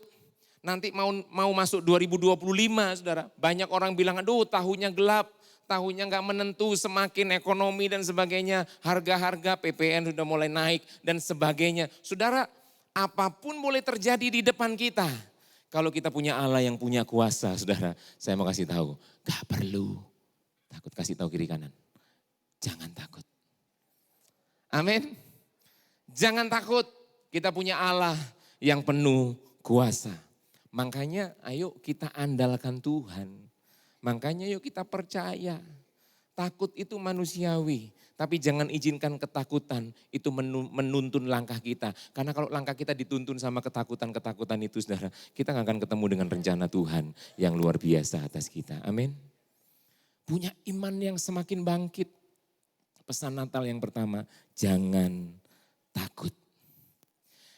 Nanti mau masuk 2025, saudara. Banyak orang bilang, aduh tahunnya gelap. Tahunnya nggak menentu, semakin ekonomi dan sebagainya. Harga-harga PPN sudah mulai naik dan sebagainya. Saudara, apapun boleh terjadi di depan kita. Kalau kita punya Allah yang punya kuasa, saudara. Saya mau kasih tahu, gak perlu takut. Kasih tahu kiri kanan. Jangan takut. Amin. Jangan takut, kita punya Allah yang penuh kuasa. Makanya ayo kita andalkan Tuhan. Makanya yuk kita percaya. Takut itu manusiawi. Tapi jangan izinkan ketakutan itu menuntun langkah kita. Karena kalau langkah kita dituntun sama ketakutan-ketakutan itu, saudara, kita gak akan ketemu dengan rencana Tuhan yang luar biasa atas kita. Amin. Punya iman yang semakin bangkit. Pesan Natal yang pertama, jangan takut.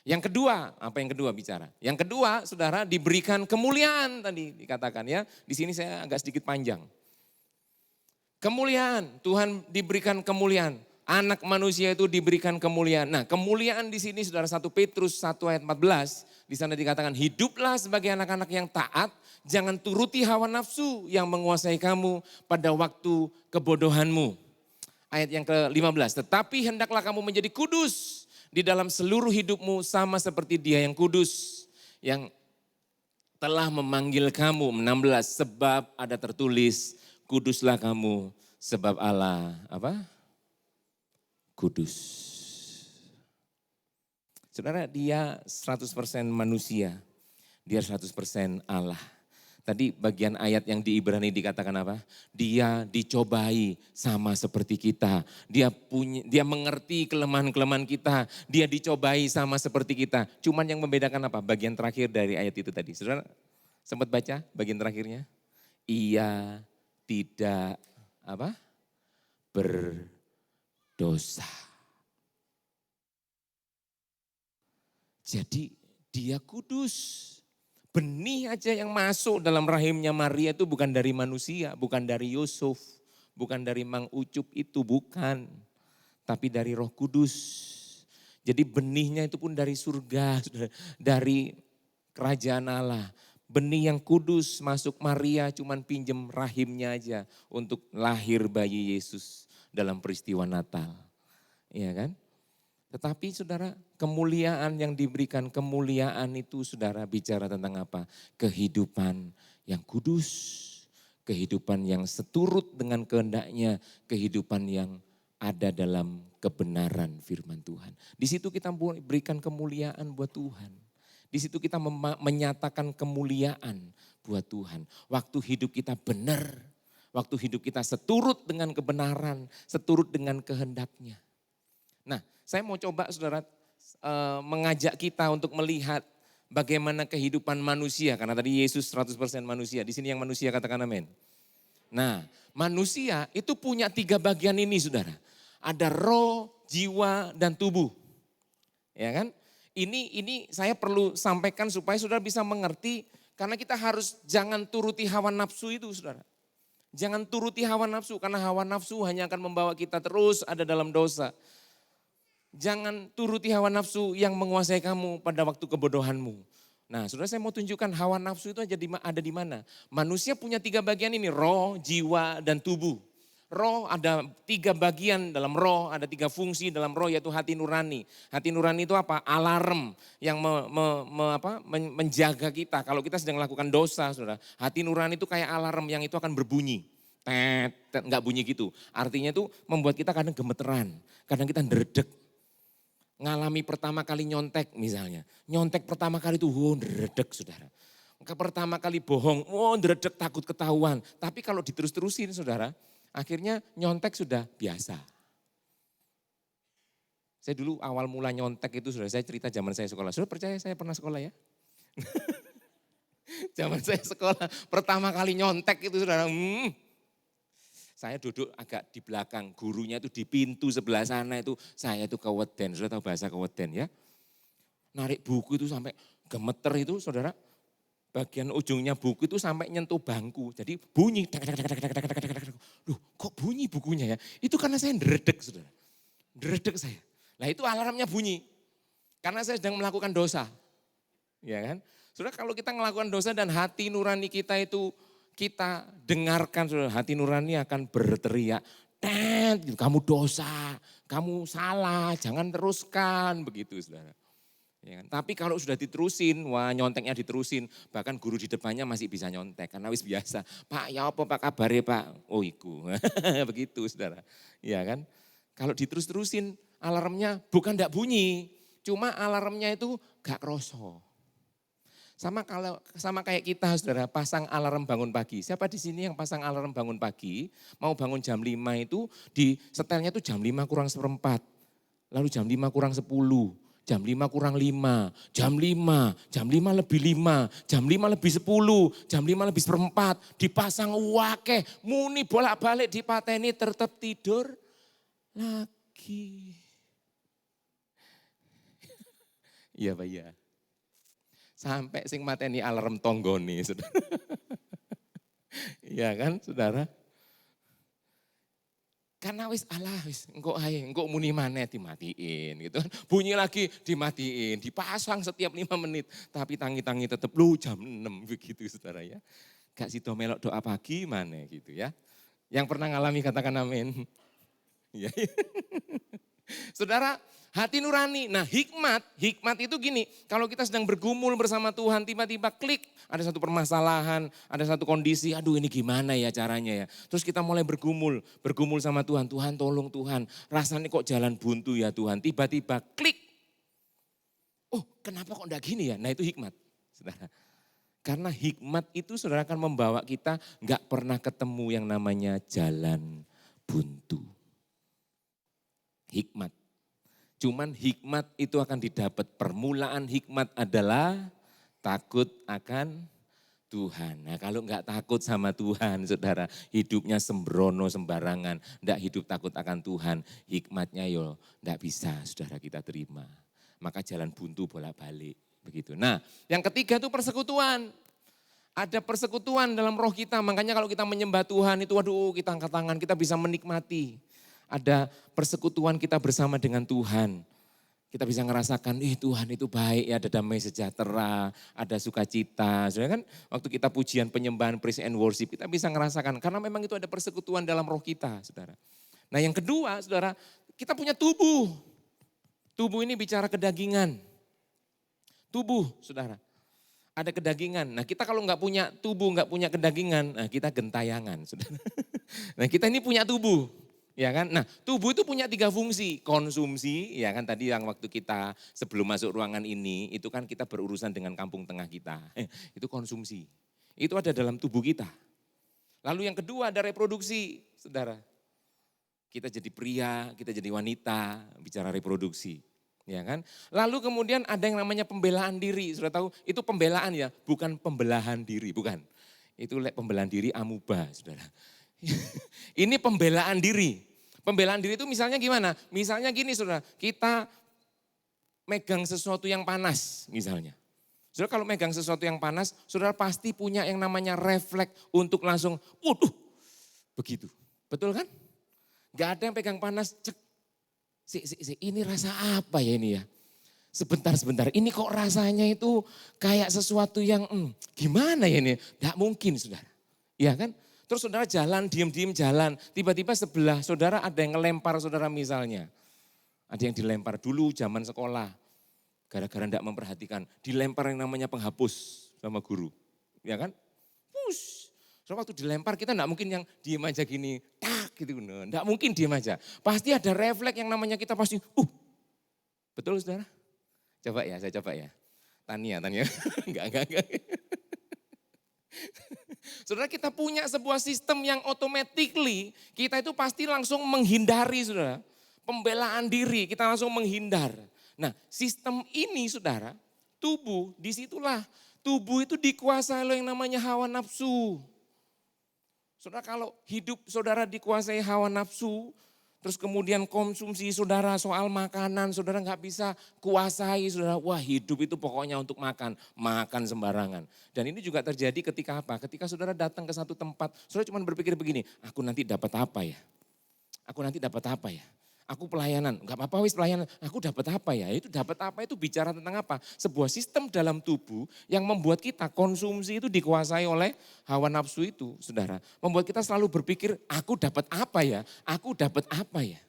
Yang kedua, apa yang kedua bicara? Yang kedua, saudara, diberikan kemuliaan tadi dikatakan ya. Di sini saya agak sedikit panjang. Kemuliaan, Tuhan diberikan kemuliaan. Anak manusia itu diberikan kemuliaan. Nah, kemuliaan di sini saudara 1 Petrus 1 ayat 14. Di sana dikatakan, hiduplah sebagai anak-anak yang taat. Jangan turuti hawa nafsu yang menguasai kamu pada waktu kebodohanmu. Ayat yang ke-15, tetapi hendaklah kamu menjadi kudus di dalam seluruh hidupmu sama seperti Dia yang kudus yang telah memanggil kamu. 16, sebab ada tertulis, kuduslah kamu sebab Allah apa? Kudus. Saudara, Dia 100% manusia, Dia 100% Allah. Tadi bagian ayat yang di Ibrani dikatakan apa? Dia dicobai sama seperti kita. Dia mengerti kelemahan-kelemahan kita. Dia dicobai sama seperti kita. Cuman yang membedakan apa? Bagian terakhir dari ayat itu tadi. Saudara sempat baca bagian terakhirnya? Ia tidak apa? Berdosa. Jadi Dia kudus. Benih aja yang masuk dalam rahimnya Maria itu bukan dari manusia, bukan dari Yusuf, bukan dari Mang Ucup itu, bukan. Tapi dari Roh Kudus. Jadi benihnya itu pun dari surga, dari kerajaan Allah. Benih yang kudus masuk Maria cuman pinjem rahimnya aja untuk lahir bayi Yesus dalam peristiwa Natal. Iya kan? Tetapi saudara, kemuliaan yang diberikan, kemuliaan itu saudara bicara tentang apa? Kehidupan yang kudus, kehidupan yang seturut dengan kehendaknya, kehidupan yang ada dalam kebenaran firman Tuhan. Di situ kita berikan kemuliaan buat Tuhan. Di situ kita menyatakan kemuliaan buat Tuhan. Waktu hidup kita benar, waktu hidup kita seturut dengan kebenaran, seturut dengan kehendaknya. Nah, saya mau coba saudara mengajak kita untuk melihat bagaimana kehidupan manusia. Karena tadi Yesus 100% manusia. Di sini yang manusia katakan amin. Nah, manusia itu punya 3 bagian ini saudara. Ada roh, jiwa, dan tubuh. Ya kan? Ini saya perlu sampaikan supaya saudara bisa mengerti. Karena kita harus jangan turuti hawa nafsu itu saudara. Jangan turuti hawa nafsu. Karena hawa nafsu hanya akan membawa kita terus ada dalam dosa. Jangan turuti hawa nafsu yang menguasai kamu pada waktu kebodohanmu. Nah, saudara saya mau tunjukkan hawa nafsu itu ada di mana. Manusia punya 3 bagian ini, roh, jiwa, dan tubuh. Roh ada 3 bagian dalam roh, ada 3 fungsi dalam roh yaitu hati nurani. Hati nurani itu apa? Alarm yang menjaga kita. Kalau kita sedang melakukan dosa, saudara. Hati nurani itu kayak alarm yang itu akan berbunyi. Enggak bunyi gitu. Artinya itu membuat kita kadang gemeteran, kadang kita ndredeg. Ngalami pertama kali nyontek misalnya. Nyontek pertama kali itu ndredeg saudara. Pertama kali bohong, ndredeg takut ketahuan. Tapi kalau diterus-terusin saudara, akhirnya nyontek sudah biasa. Saya dulu awal mula nyontek itu saudara, saya cerita zaman saya sekolah. Saudara percaya saya pernah sekolah ya? Zaman saya sekolah, pertama kali nyontek itu saudara, saya duduk agak di belakang, gurunya itu di pintu sebelah sana itu, saya itu keweden, sudah tahu bahasa keweden ya. Narik buku itu sampai gemeter itu saudara, bagian ujungnya buku itu sampai nyentuh bangku, jadi bunyi, loh kok bunyi bukunya ya, itu karena saya ndredeg saudara, ndredeg saya. Nah itu alarmnya bunyi, karena saya sedang melakukan dosa, ya kan. Saudara kalau kita melakukan dosa dan hati nurani kita itu, kita dengarkan saudara, hati nurani akan berteriak, kamu dosa, kamu salah, jangan teruskan, begitu saudara. Ya kan? Tapi kalau sudah diterusin, wah nyonteknya diterusin, bahkan guru di depannya masih bisa nyontek, karena wis biasa. Pak ya apa pak kabarnya pak? Oh iku, begitu saudara. Ya kan? Kalau diterus-terusin alarmnya bukan enggak bunyi, cuma alarmnya itu gak kroso. Sama kayak kita saudara, pasang alarm bangun pagi. Siapa di sini yang pasang alarm bangun pagi, mau bangun jam 5 itu, di setelnya itu jam 5 kurang seperempat. Lalu jam 5 kurang 10, jam 5 kurang 5, jam 5, jam 5 lebih 5, jam 5 lebih 10, jam 5 lebih seperempat. Dipasang wakeh, muni bolak-balik dipateni tetap tidur lagi. Iya Pak ya. Sampai sing mateni alarm tonggone, saudara. Iya kan, saudara? Karena engkau muni maneh dimatiin gitu kan. Bunyi lagi dimatiin, dipasang setiap 5 menit. Tapi tangi-tangi tetap lu jam 6 begitu saudara ya. Gak sido melok doa pagi maneh gitu ya. Yang pernah ngalami katakan amin. Ya. Saudara, hati nurani. Nah hikmat itu gini, kalau kita sedang bergumul bersama Tuhan, tiba-tiba klik, ada satu permasalahan, ada satu kondisi, aduh ini gimana ya caranya ya. Terus kita mulai bergumul sama Tuhan, Tuhan tolong Tuhan, rasanya kok jalan buntu ya Tuhan. Tiba-tiba klik, oh kenapa kok enggak gini ya, nah itu hikmat. Saudara. Karena hikmat itu saudara akan membawa kita enggak pernah ketemu yang namanya jalan buntu. Hikmat. Cuman hikmat itu akan didapat. Permulaan hikmat adalah takut akan Tuhan. Nah kalau enggak takut sama Tuhan saudara, hidupnya sembrono sembarangan, enggak hidup takut akan Tuhan, hikmatnya yo enggak bisa saudara kita terima. Maka jalan buntu bolak-balik begitu. Nah yang ketiga itu persekutuan. Ada persekutuan dalam roh kita, makanya kalau kita menyembah Tuhan itu waduh kita angkat tangan, kita bisa menikmati. Ada persekutuan kita bersama dengan Tuhan. Kita bisa ngerasakan, Tuhan itu baik ya, ada damai sejahtera, ada sukacita. Sebenarnya kan waktu kita pujian penyembahan, praise and worship, kita bisa ngerasakan. Karena memang itu ada persekutuan dalam roh kita, saudara. Nah yang kedua, saudara, kita punya tubuh. Tubuh ini bicara kedagingan. Tubuh, saudara. Ada kedagingan. Nah kita kalau nggak punya tubuh, nggak punya kedagingan, nah kita gentayangan, saudara. Nah kita ini punya tubuh. Ya kan? Nah tubuh itu punya 3 fungsi, konsumsi, ya kan tadi yang waktu kita sebelum masuk ruangan ini, itu kan kita berurusan dengan kampung tengah kita, itu konsumsi, itu ada dalam tubuh kita. Lalu yang kedua ada reproduksi, saudara. Kita jadi pria, kita jadi wanita, bicara reproduksi, ya kan. Lalu kemudian ada yang namanya pembelaan diri, sudah tahu, itu pembelaan ya, bukan pembelahan diri, bukan. Itu pembelaan diri amuba, saudara. Ini pembelaan diri. Pembelaan diri itu misalnya gimana? Misalnya gini saudara, kita megang sesuatu yang panas misalnya. Saudara kalau megang sesuatu yang panas, saudara pasti punya yang namanya refleks untuk langsung, waduh, begitu. Betul kan? Gak ada yang pegang panas, cek, ini rasa apa ya ini ya? Sebentar, ini kok rasanya itu kayak sesuatu yang gimana ya ini? Tidak mungkin saudara. Ya kan? Terus saudara jalan, diem-diem jalan. Tiba-tiba sebelah saudara ada yang ngelempar saudara misalnya. Ada yang dilempar dulu zaman sekolah. Gara-gara tidak memperhatikan. Dilempar yang namanya penghapus sama guru. Ya kan? Push. So, waktu dilempar kita tidak mungkin yang diem aja gini. Tak gitu. Tidak mungkin diem aja. Pasti ada refleks yang namanya kita pasti. Betul saudara? Coba ya, saya coba ya. Tania. Enggak. Saudara, kita punya sebuah sistem yang automatically kita itu pasti langsung menghindari saudara. Pembelaan diri, kita langsung menghindar. Nah sistem ini saudara, tubuh disitulah. Tubuh itu dikuasai oleh yang namanya hawa nafsu. Saudara, kalau hidup saudara dikuasai hawa nafsu, terus kemudian konsumsi saudara soal makanan, saudara nggak bisa kuasai, saudara. Wah hidup itu pokoknya untuk makan sembarangan. Dan ini juga terjadi ketika apa? Ketika saudara datang ke satu tempat, saudara cuma berpikir begini, aku nanti dapat apa ya? Aku nanti dapat apa ya? Aku pelayanan, nggak apa-apa wis pelayanan, aku dapat apa ya? Itu dapat apa itu bicara tentang apa? Sebuah sistem dalam tubuh yang membuat kita konsumsi itu dikuasai oleh hawa nafsu itu, saudara. Membuat kita selalu berpikir, aku dapat apa ya? Aku dapat apa ya?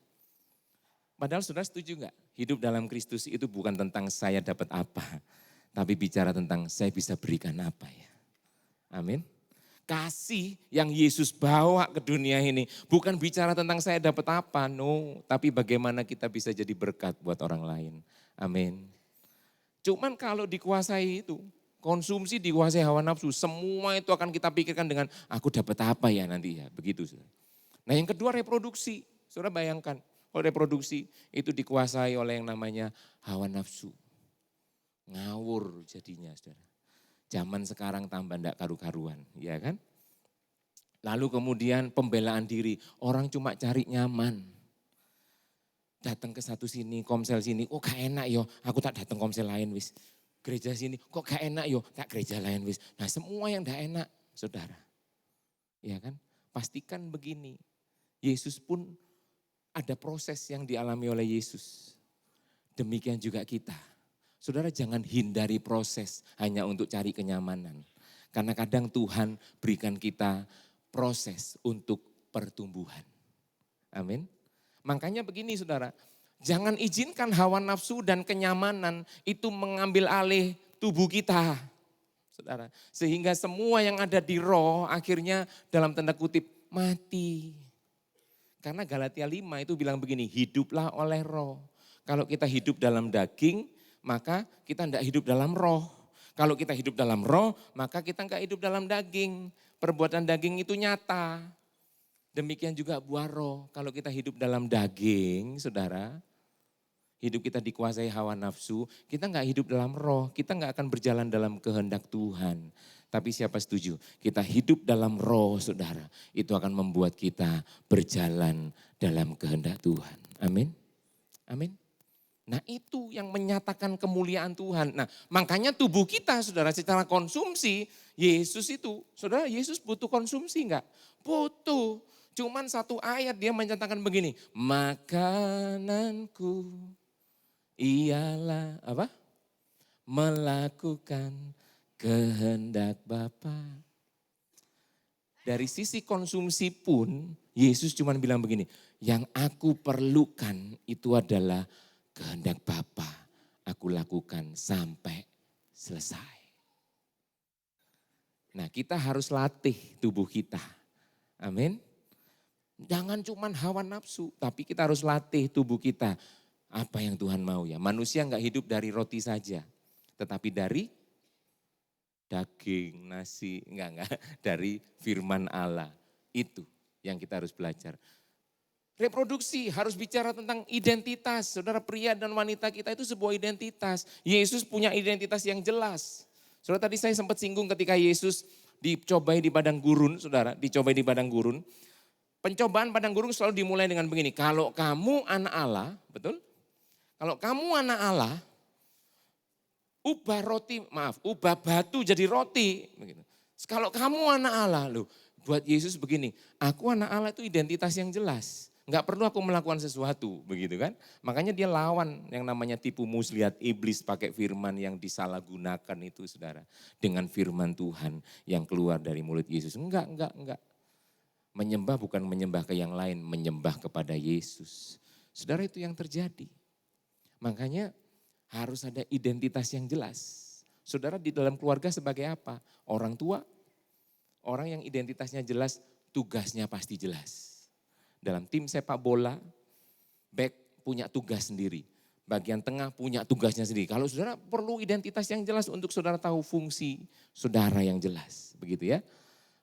Padahal saudara setuju nggak? Hidup dalam Kristus itu bukan tentang saya dapat apa, tapi bicara tentang saya bisa berikan apa ya. Amin. Kasih yang Yesus bawa ke dunia ini bukan bicara tentang saya dapat apa, no. Tapi bagaimana kita bisa jadi berkat buat orang lain. Amin. Cuman kalau dikuasai itu, konsumsi dikuasai hawa nafsu, semua itu akan kita pikirkan dengan aku dapat apa ya nanti ya, begitu. Nah yang kedua reproduksi, saudara bayangkan kalau reproduksi itu dikuasai oleh yang namanya hawa nafsu. Ngawur jadinya saudara. Zaman sekarang tambah ndak karu-karuan, ya kan? Lalu kemudian pembelaan diri, orang cuma cari nyaman. Datang ke satu sini, komsel sini, kok gak enak yo, aku tak datang komsel lain wis. Gereja sini, kok gak enak yo, tak gereja lain wis. Nah semua yang gak enak, saudara. Ya kan? Pastikan begini, Yesus pun ada proses yang dialami oleh Yesus. Demikian juga kita. Saudara jangan hindari proses hanya untuk cari kenyamanan. Karena kadang Tuhan berikan kita proses untuk pertumbuhan. Amin. Makanya begini saudara, jangan izinkan hawa nafsu dan kenyamanan itu mengambil alih tubuh kita. Saudara, sehingga semua yang ada di roh akhirnya dalam tanda kutip mati. Karena Galatia 5 itu bilang begini, hiduplah oleh roh. Kalau kita hidup dalam daging, maka kita tidak hidup dalam roh. Kalau kita hidup dalam roh, maka kita enggak hidup dalam daging. Perbuatan daging itu nyata. Demikian juga buah roh. Kalau kita hidup dalam daging, saudara, hidup kita dikuasai hawa nafsu, kita enggak hidup dalam roh. Kita enggak akan berjalan dalam kehendak Tuhan. Tapi siapa setuju? Kita hidup dalam roh, saudara. Itu akan membuat kita berjalan dalam kehendak Tuhan. Amin. Amin. Nah itu yang menyatakan kemuliaan Tuhan. Nah makanya tubuh kita saudara secara konsumsi, Yesus itu, saudara Yesus butuh konsumsi enggak? Butuh. Cuman satu ayat dia menyatakan begini, makananku ialah apa? Melakukan kehendak Bapa. Dari sisi konsumsi pun Yesus cuma bilang begini, yang aku perlukan itu adalah kehendak Bapa, aku lakukan sampai selesai. Nah kita harus latih tubuh kita. Amin. Jangan cuma hawa nafsu, tapi kita harus latih tubuh kita. Apa yang Tuhan mau ya. Manusia enggak hidup dari roti saja, tetapi dari daging, nasi, enggak. Dari firman Allah. Itu yang kita harus belajar. Reproduksi harus bicara tentang identitas. Saudara, pria dan wanita kita itu sebuah identitas. Yesus punya identitas yang jelas. Saudara, tadi saya sempat singgung ketika Yesus dicobai di padang gurun, saudara, dicobai di padang gurun. Pencobaan padang gurun selalu dimulai dengan begini, kalau kamu anak Allah, betul? Kalau kamu anak Allah, ubah batu jadi roti. Begitu. Kalau kamu anak Allah, loh, buat Yesus begini, aku anak Allah itu identitas yang jelas. Nggak perlu aku melakukan sesuatu, begitu kan. Makanya dia lawan yang namanya tipu muslihat iblis pakai firman yang disalahgunakan itu saudara. Dengan firman Tuhan yang keluar dari mulut Yesus. Enggak. Menyembah bukan menyembah ke yang lain, menyembah kepada Yesus. Saudara, itu yang terjadi. Makanya harus ada identitas yang jelas. Saudara di dalam keluarga sebagai apa? Orang tua, orang yang identitasnya jelas, tugasnya pasti jelas. Dalam tim sepak bola, back punya tugas sendiri. Bagian tengah punya tugasnya sendiri. Kalau saudara perlu identitas yang jelas untuk saudara tahu fungsi saudara yang jelas. Begitu ya.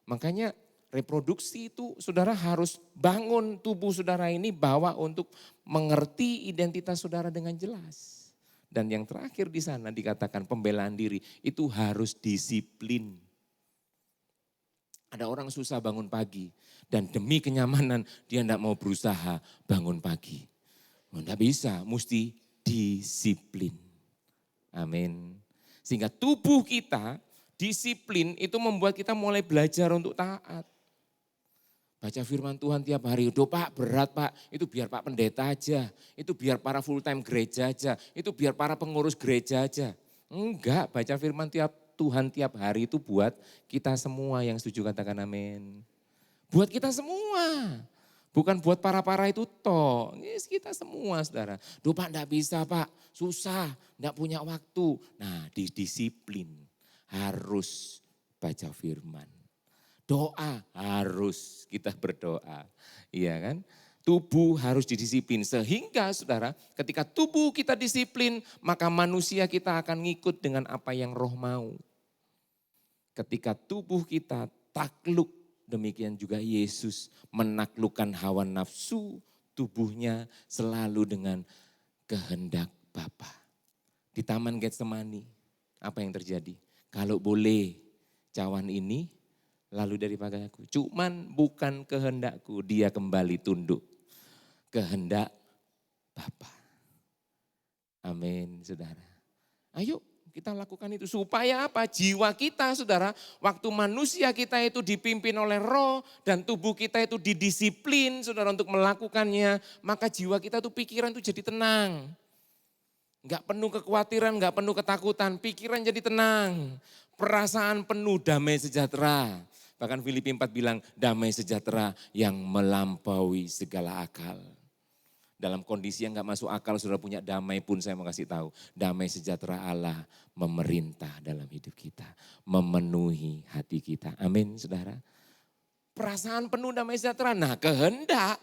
Makanya reproduksi itu saudara harus bangun tubuh saudara ini bawa untuk mengerti identitas saudara dengan jelas. Dan yang terakhir di sana dikatakan pembelaan diri itu harus disiplin. Ada orang susah bangun pagi dan demi kenyamanan dia tidak mau berusaha bangun pagi. Tidak bisa, mesti disiplin. Amin. Sehingga tubuh kita disiplin itu membuat kita mulai belajar untuk taat. Baca firman Tuhan tiap hari, "Duh Pak berat Pak, itu biar Pak pendeta aja, itu biar para full time gereja aja, itu biar para pengurus gereja aja." Enggak, baca firman Tuhan tiap hari itu buat kita semua, yang setuju katakan amin. Buat kita semua, bukan buat para itu toh, yes, kita semua saudara. "Duh Pak enggak bisa Pak, susah, enggak punya waktu." Nah disiplin, harus baca firman. Doa harus kita berdoa, iya kan? Tubuh harus didisiplin sehingga saudara ketika tubuh kita disiplin maka manusia kita akan ngikut dengan apa yang roh mau. Ketika tubuh kita takluk, demikian juga Yesus menaklukkan hawa nafsu tubuhnya selalu dengan kehendak Bapa. Di Taman Getsemani apa yang terjadi? "Kalau boleh cawan ini lalu daripada aku. Cuman bukan kehendakku." Dia kembali tunduk. Kehendak Bapa. Amin saudara. Ayo kita lakukan itu. Supaya apa? Jiwa kita saudara, waktu manusia kita itu dipimpin oleh roh dan tubuh kita itu didisiplin saudara untuk melakukannya. Maka jiwa kita itu pikiran itu jadi tenang. Enggak penuh kekhawatiran, enggak penuh ketakutan. Pikiran jadi tenang. Perasaan penuh damai sejahtera. Bahkan Filipi 4 bilang damai sejahtera yang melampaui segala akal. Dalam kondisi yang gak masuk akal saudara punya damai pun saya mau kasih tahu. Damai sejahtera Allah memerintah dalam hidup kita. Memenuhi hati kita. Amin saudara. Perasaan penuh damai sejahtera. Nah kehendak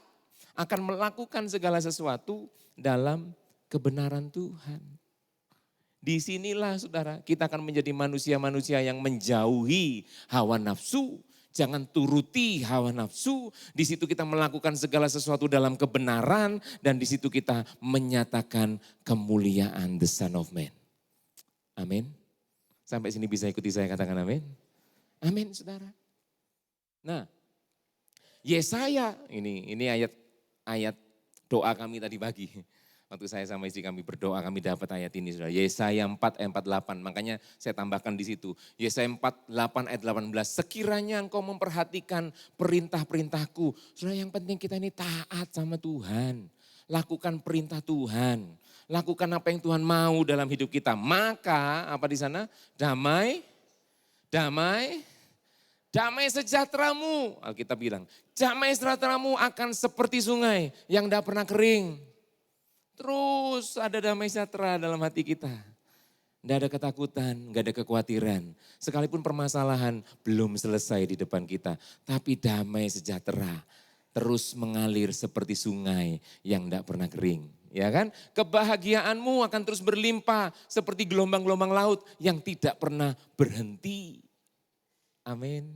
akan melakukan segala sesuatu dalam kebenaran Tuhan. Disinilah saudara kita akan menjadi manusia-manusia yang menjauhi hawa nafsu. Jangan turuti hawa nafsu. Di situ kita melakukan segala sesuatu dalam kebenaran. Dan di situ kita menyatakan kemuliaan the Son of Man. Amin. Sampai sini bisa ikuti saya katakan amin. Amin saudara. Nah Yesaya ini ayat doa kami tadi pagi. Waktu saya sama istri kami berdoa, kami dapat ayat ini saudara. Yesaya 4 ayat 48, makanya saya tambahkan di situ. Yesaya 4, 8 ayat 18, "Sekiranya engkau memperhatikan perintah-perintahku." Saudara yang penting kita ini taat sama Tuhan. Lakukan perintah Tuhan. Lakukan apa yang Tuhan mau dalam hidup kita. Maka apa di sana? Damai sejahteramu. Alkitab bilang, damai sejahteramu akan seperti sungai yang tidak pernah kering. Terus ada damai sejahtera dalam hati kita. Tidak ada ketakutan, tidak ada kekhawatiran. Sekalipun permasalahan belum selesai di depan kita. Tapi damai sejahtera terus mengalir seperti sungai yang tidak pernah kering. Ya kan? Kebahagiaanmu akan terus berlimpah seperti gelombang-gelombang laut yang tidak pernah berhenti. Amin.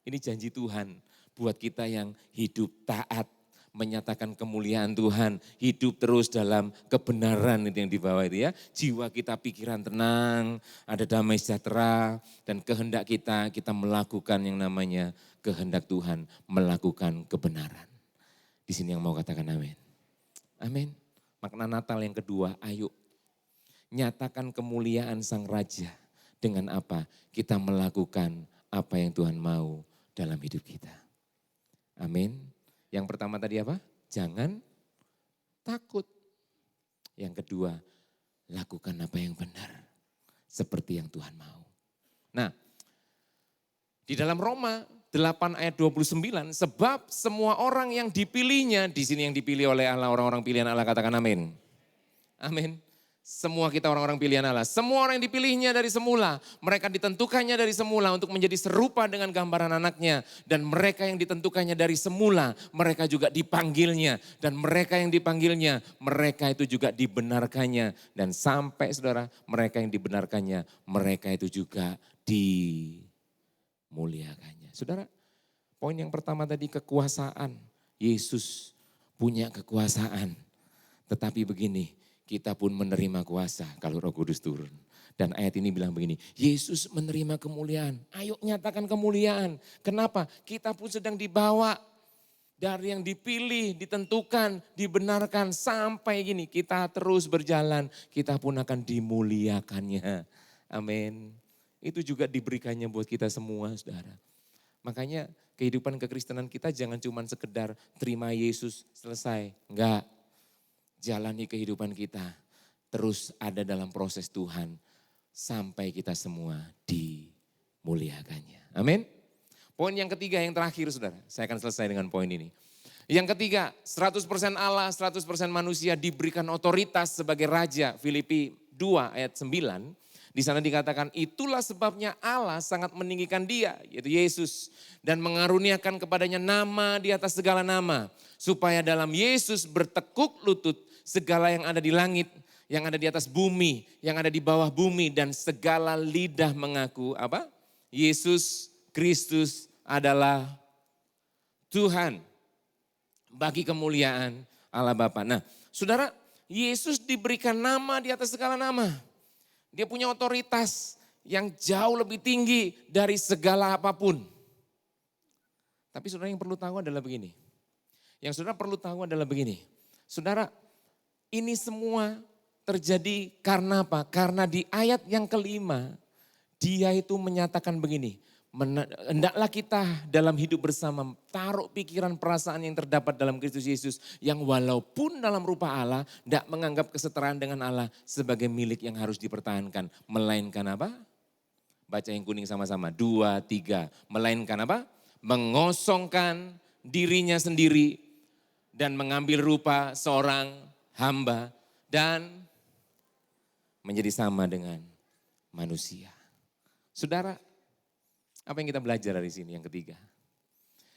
Ini janji Tuhan buat kita yang hidup taat. Menyatakan kemuliaan Tuhan, hidup terus dalam kebenaran itu yang dibawa itu ya. Jiwa kita pikiran tenang, ada damai sejahtera dan kehendak kita melakukan yang namanya kehendak Tuhan, melakukan kebenaran. Di sini yang mau katakan amin. Amin. Makna Natal yang kedua, ayo nyatakan kemuliaan Sang Raja dengan apa? Kita melakukan apa yang Tuhan mau dalam hidup kita. Amin. Yang pertama tadi apa? jangan takut. Yang kedua, lakukan apa yang benar seperti yang Tuhan mau. Nah, di dalam Roma 8 ayat 29, sebab semua orang yang dipilihnya, di sini yang dipilih oleh Allah, orang-orang pilihan Allah, katakan amin. Amin. Semua kita orang-orang pilihan Allah. Semua orang yang dipilihnya dari semula. Mereka ditentukannya dari semula untuk menjadi serupa dengan gambaran anaknya. Dan mereka yang ditentukannya dari semula, mereka juga dipanggilnya. Dan mereka yang dipanggilnya, mereka itu juga dibenarkannya. Dan sampai saudara, mereka yang dibenarkannya, mereka itu juga dimuliakannya. Saudara, poin yang pertama tadi kekuasaan. Yesus punya kekuasaan. Tetapi begini, kita pun menerima kuasa kalau Roh Kudus turun. Dan ayat ini bilang begini, Yesus menerima kemuliaan. Ayo nyatakan kemuliaan. Kenapa? Kita pun sedang dibawa dari yang dipilih, ditentukan, dibenarkan sampai gini. Kita terus berjalan, kita pun akan dimuliakannya. Amin. Itu juga diberikannya buat kita semua, saudara. Makanya kehidupan kekristenan kita jangan cuma sekedar terima Yesus selesai. Enggak. Jalani kehidupan kita terus ada dalam proses Tuhan sampai kita semua dimuliakannya. Amin. Poin yang ketiga yang terakhir saudara, saya akan selesai dengan poin ini. Yang ketiga, 100% Allah, 100% manusia diberikan otoritas sebagai raja. Filipi 2 ayat 9. Di sana dikatakan itulah sebabnya Allah sangat meninggikan dia, yaitu Yesus. Dan mengaruniakan kepadanya nama di atas segala nama. Supaya dalam Yesus bertekuk lutut segala yang ada di langit, yang ada di atas bumi, yang ada di bawah bumi. Dan segala lidah mengaku apa? Yesus Kristus adalah Tuhan. Bagi kemuliaan Allah Bapa. Nah saudara, Yesus diberikan nama di atas segala nama. Dia punya otoritas yang jauh lebih tinggi dari segala apapun. Tapi saudara yang perlu tahu adalah begini. Yang saudara perlu tahu adalah begini. Saudara, ini semua terjadi karena apa? Karena di ayat yang kelima, dia itu menyatakan begini. Hendaklah kita dalam hidup bersama taruh pikiran perasaan yang terdapat dalam Kristus Yesus. Yang walaupun dalam rupa Allah, tidak menganggap kesetaraan dengan Allah sebagai milik yang harus dipertahankan. Melainkan apa? Baca yang kuning sama-sama. 2, 3. Melainkan apa? Mengosongkan dirinya sendiri dan mengambil rupa seorang hamba dan menjadi sama dengan manusia. Saudara, apa yang kita belajar dari sini yang ketiga?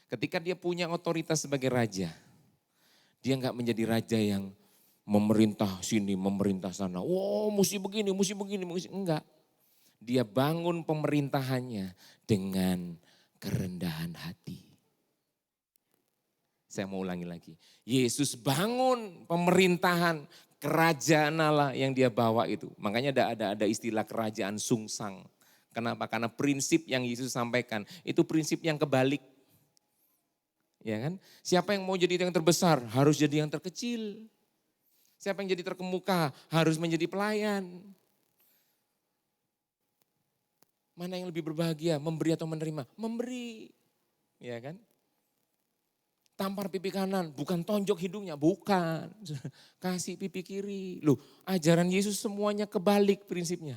Ketika dia punya otoritas sebagai raja, dia enggak menjadi raja yang memerintah sini, memerintah sana. Oh mesti begini, enggak. Dia bangun pemerintahannya dengan kerendahan hati. Saya mau ulangi lagi. Yesus bangun pemerintahan kerajaan Allah yang dia bawa itu. Makanya ada istilah kerajaan sungsang. Kenapa? Karena prinsip yang Yesus sampaikan itu prinsip yang kebalik. Ya kan? Siapa yang mau jadi yang terbesar harus jadi yang terkecil. Siapa yang jadi terkemuka harus menjadi pelayan. Mana yang lebih berbahagia, memberi atau menerima? Memberi. Ya kan? Tampar pipi kanan, bukan tonjok hidungnya, bukan. Kasih pipi kiri. Loh, ajaran Yesus semuanya kebalik prinsipnya.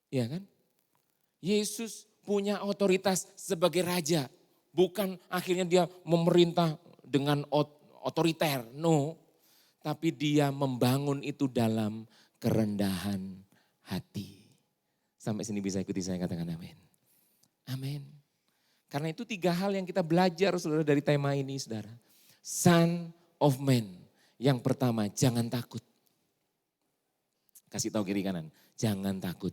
Ya kan? Yesus punya otoritas sebagai raja. Bukan akhirnya dia memerintah dengan otoriter. No. Tapi dia membangun itu dalam kerendahan hati. Sampai sini bisa ikuti saya katakan amin. Amin. Karena itu 3 hal yang kita belajar saudara dari tema ini saudara. Son of Man. Yang pertama jangan takut. Kasih tahu kiri kanan. Jangan takut.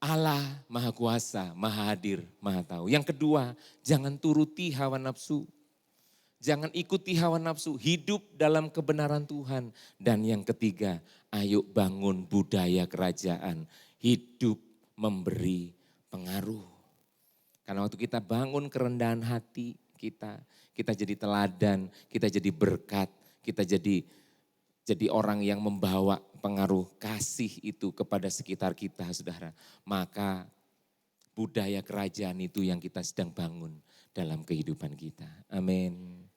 Allah maha kuasa, maha hadir, maha tahu. Yang kedua, jangan turuti hawa nafsu. Jangan ikuti hawa nafsu, hidup dalam kebenaran Tuhan. Dan yang ketiga, ayo bangun budaya kerajaan. Hidup memberi pengaruh. Karena waktu kita bangun kerendahan hati kita jadi teladan, kita jadi berkat, kita jadi orang yang membawa pengaruh kasih itu kepada sekitar kita saudara. Maka budaya kerajaan itu yang kita sedang bangun. dalam kehidupan kita. Amin.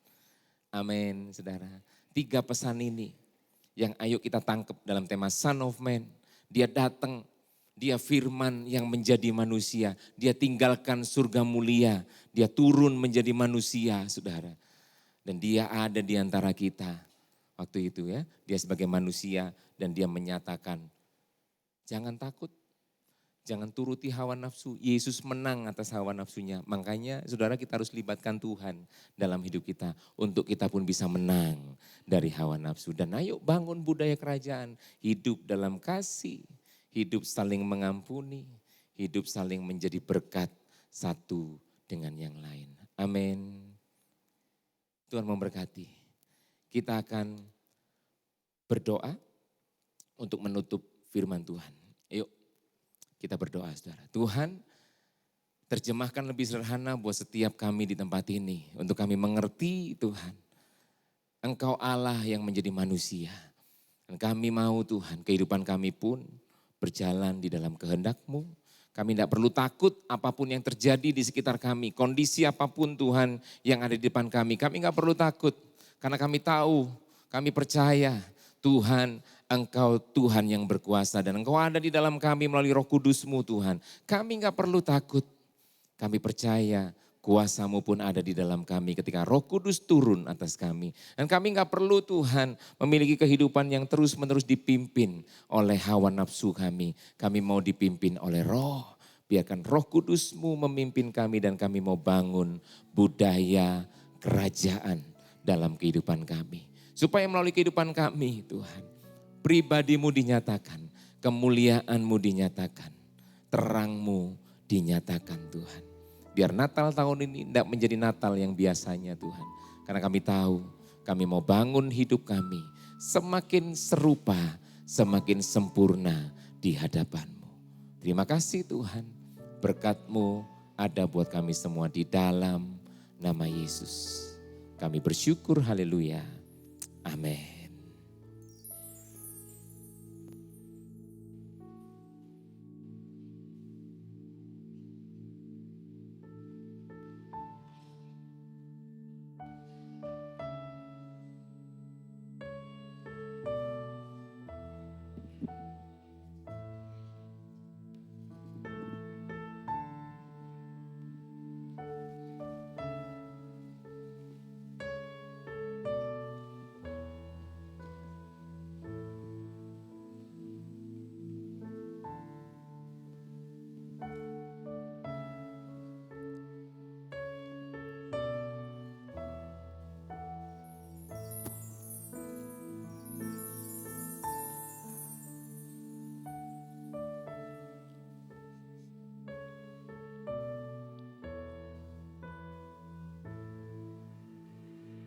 Amin, saudara. 3 pesan ini yang ayo kita tangkap dalam tema Son of Man. Dia datang, dia firman yang menjadi manusia. Dia tinggalkan surga mulia, dia turun menjadi manusia, saudara. Dan dia ada di antara kita waktu itu ya. Dia sebagai manusia dan dia menyatakan, jangan takut. Jangan turuti hawa nafsu. Yesus menang atas hawa nafsunya. Makanya saudara kita harus libatkan Tuhan dalam hidup kita. Untuk kita pun bisa menang dari hawa nafsu. Dan ayo bangun budaya kerajaan. Hidup dalam kasih. Hidup saling mengampuni. Hidup saling menjadi berkat satu dengan yang lain. Amin. Tuhan memberkati. Kita akan berdoa untuk menutup firman Tuhan. Yuk. Kita berdoa saudara. Tuhan, terjemahkan lebih sederhana buat setiap kami di tempat ini. Untuk kami mengerti Tuhan. Engkau Allah yang menjadi manusia. Dan kami mau Tuhan kehidupan kami pun berjalan di dalam kehendak-Mu. Kami tidak perlu takut apapun yang terjadi di sekitar kami. Kondisi apapun Tuhan yang ada di depan kami. Kami nggak perlu takut. Karena kami tahu, kami percaya Tuhan, Engkau Tuhan yang berkuasa dan Engkau ada di dalam kami melalui Roh Kudus-Mu Tuhan. Kami gak perlu takut, kami percaya kuasa-Mu pun ada di dalam kami ketika Roh Kudus turun atas kami. Dan kami gak perlu Tuhan memiliki kehidupan yang terus-menerus dipimpin oleh hawa nafsu kami. Kami mau dipimpin oleh Roh. Biarkan Roh Kudus-Mu memimpin kami dan kami mau bangun budaya kerajaan dalam kehidupan kami. Supaya melalui kehidupan kami Tuhan, pribadi-Mu dinyatakan, kemuliaan-Mu dinyatakan, terang-Mu dinyatakan Tuhan. Biar Natal tahun ini tidak menjadi Natal yang biasanya Tuhan. Karena kami tahu, kami mau bangun hidup kami semakin serupa, semakin sempurna di hadapan-Mu. Terima kasih Tuhan, berkat-Mu ada buat kami semua di dalam nama Yesus. Kami bersyukur, haleluya. Amin.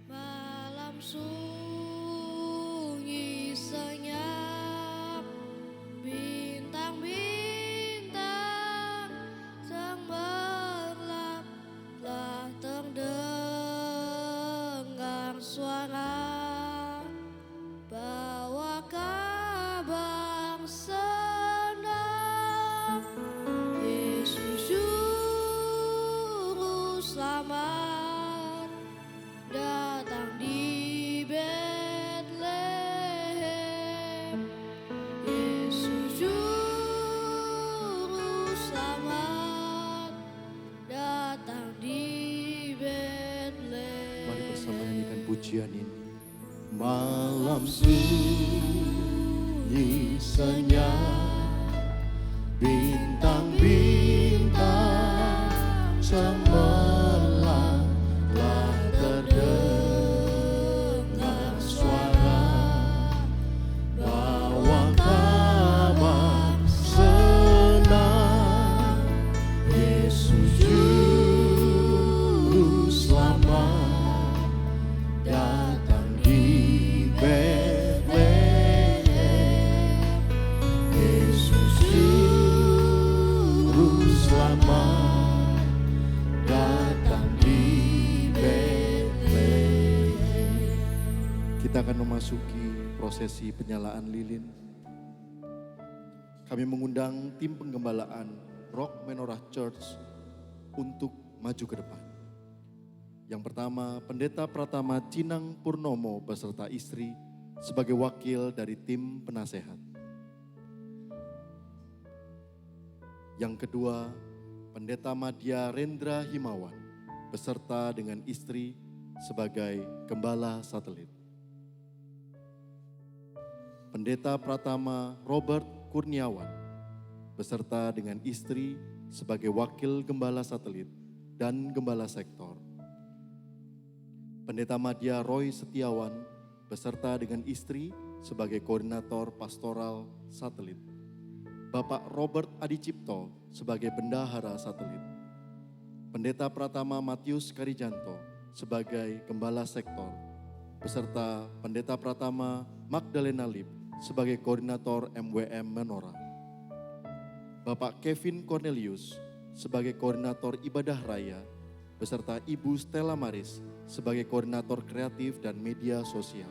Malam sunyi senyap, bintang-bintang cemerlap, telah terdengar suara bawa kabar senang. Yesus juru selamat datang di Betlehem. Yesus juru selamat datang di Betlehem. Mari bersama nyanyikan pujian ini. Malam sunyi senyap, bintang-bintang cemerlang, telah terdengar suara bawa kabar senang. Yesus juru selamat datang di Betlehem. Yesus juru selamat datang di Betlehem. Kita akan memasuki prosesi penyalaan lilin. Kami mengundang tim penggembalaan Rock Menorah Church untuk maju ke depan. Yang pertama, Pendeta Pratama Cinang Purnomo beserta istri sebagai wakil dari tim penasehat. Yang kedua, Pendeta Madya Rendra Himawan beserta dengan istri sebagai gembala satelit. Pendeta Pratama Robert Kurniawan beserta dengan istri sebagai wakil gembala satelit dan gembala sektor. Pendeta Madya Roy Setiawan beserta dengan istri sebagai koordinator pastoral satelit. Bapak Robert Adi Cipto sebagai bendahara satelit. Pendeta Pratama Matius Karijanto sebagai gembala sektor, beserta Pendeta Pratama Magdalena Lip sebagai koordinator MWM Menora. Bapak Kevin Cornelius sebagai koordinator ibadah raya, beserta Ibu Stella Maris sebagai koordinator kreatif dan media sosial.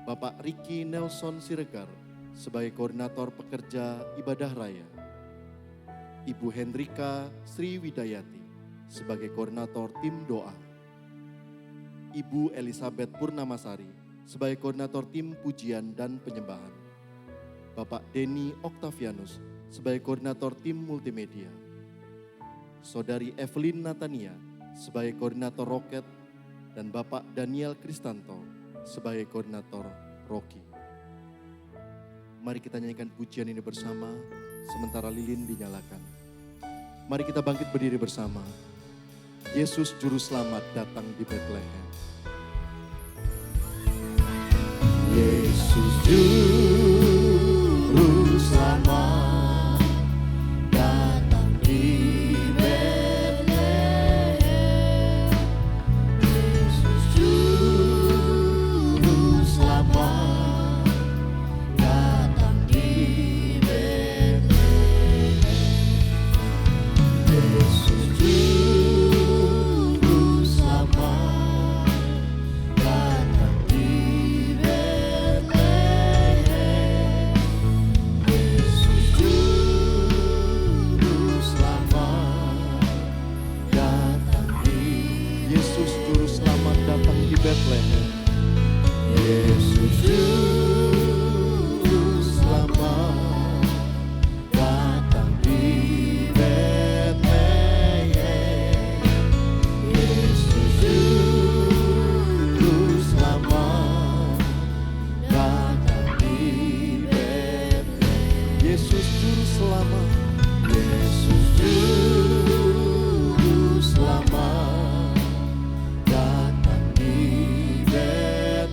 Bapak Ricky Nelson Siregar sebagai koordinator pekerja ibadah raya. Ibu Hendrika Sri Widayati sebagai koordinator tim doa. Ibu Elizabeth Purnamasari sebagai koordinator tim pujian dan penyembahan. Bapak Denny Octavianus sebagai koordinator tim multimedia. Saudari Evelyn Natania sebagai koordinator roket dan Bapak Daniel Kristanto sebagai koordinator Rocky. Mari kita nyanyikan pujian ini bersama sementara lilin dinyalakan. Mari kita bangkit berdiri bersama. Yesus Juru Selamat datang di Bethlehem. Yesus Juru Selamat datang di Bethlehem. Yesus Juru Selamat datang di Bethlehem. Yesus Juru Selamat datang di Bethlehem. Yesus Juru Selamat datang di Yesus Juru Selamat datang di Bethlehem. Yesus Juru Selamat datang di Bethlehem. Yesus Juru Selamat datang di Bethlehem. Yesus Juru Selamat. Yesus Juru Selamat datang di Bethlehem.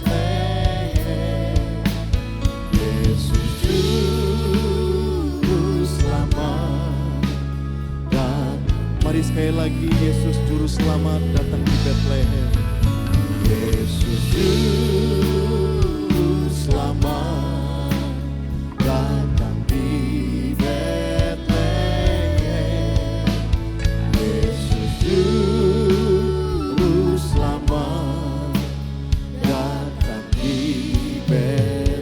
Yesus Juru Selamat datang. Mari sekali lagi, Yesus Juru Selamat datang di Bethlehem. Yesus Juru Selamat datang di Bethlehem. Yesus Juru Selamat datang di Bethlehem.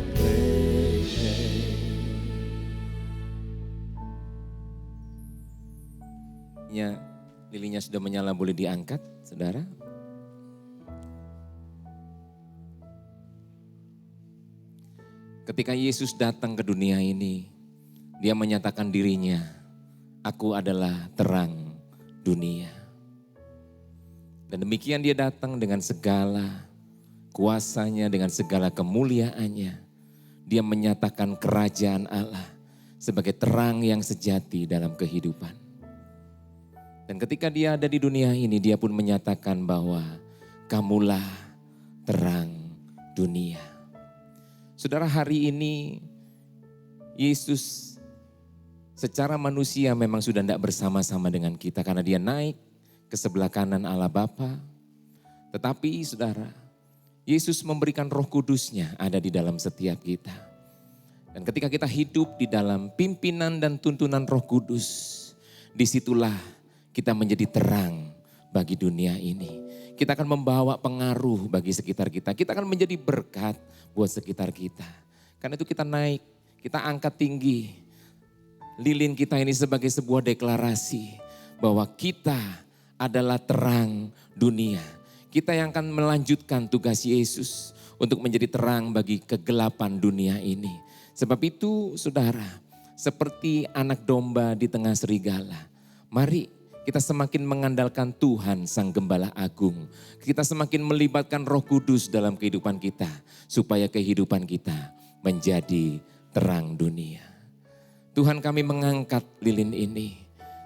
Lilinnya sudah menyala, boleh diangkat, saudara. Ketika Yesus datang ke dunia ini, dia menyatakan dirinya, aku adalah terang dunia. Dan demikian dia datang dengan segala kuasanya, dengan segala kemuliaannya. Dia menyatakan kerajaan Allah sebagai terang yang sejati dalam kehidupan. Dan ketika dia ada di dunia ini, dia pun menyatakan bahwa kamulah terang dunia. Saudara, hari ini Yesus secara manusia memang sudah tidak bersama-sama dengan kita karena dia naik ke sebelah kanan Allah Bapa. Tetapi saudara, Yesus memberikan Roh Kudusnya ada di dalam setiap kita. Dan ketika kita hidup di dalam pimpinan dan tuntunan Roh Kudus, disitulah kita menjadi terang bagi dunia ini. Kita akan membawa pengaruh bagi sekitar kita. Kita akan menjadi berkat buat sekitar kita. Karena itu kita naik, kita angkat tinggi lilin kita ini sebagai sebuah deklarasi bahwa kita adalah terang dunia. Kita yang akan melanjutkan tugas Yesus untuk menjadi terang bagi kegelapan dunia ini. Sebab itu saudara, seperti anak domba di tengah serigala, mari kita semakin mengandalkan Tuhan Sang Gembala Agung. Kita semakin melibatkan Roh Kudus dalam kehidupan kita, supaya kehidupan kita menjadi terang dunia. Tuhan, kami mengangkat lilin ini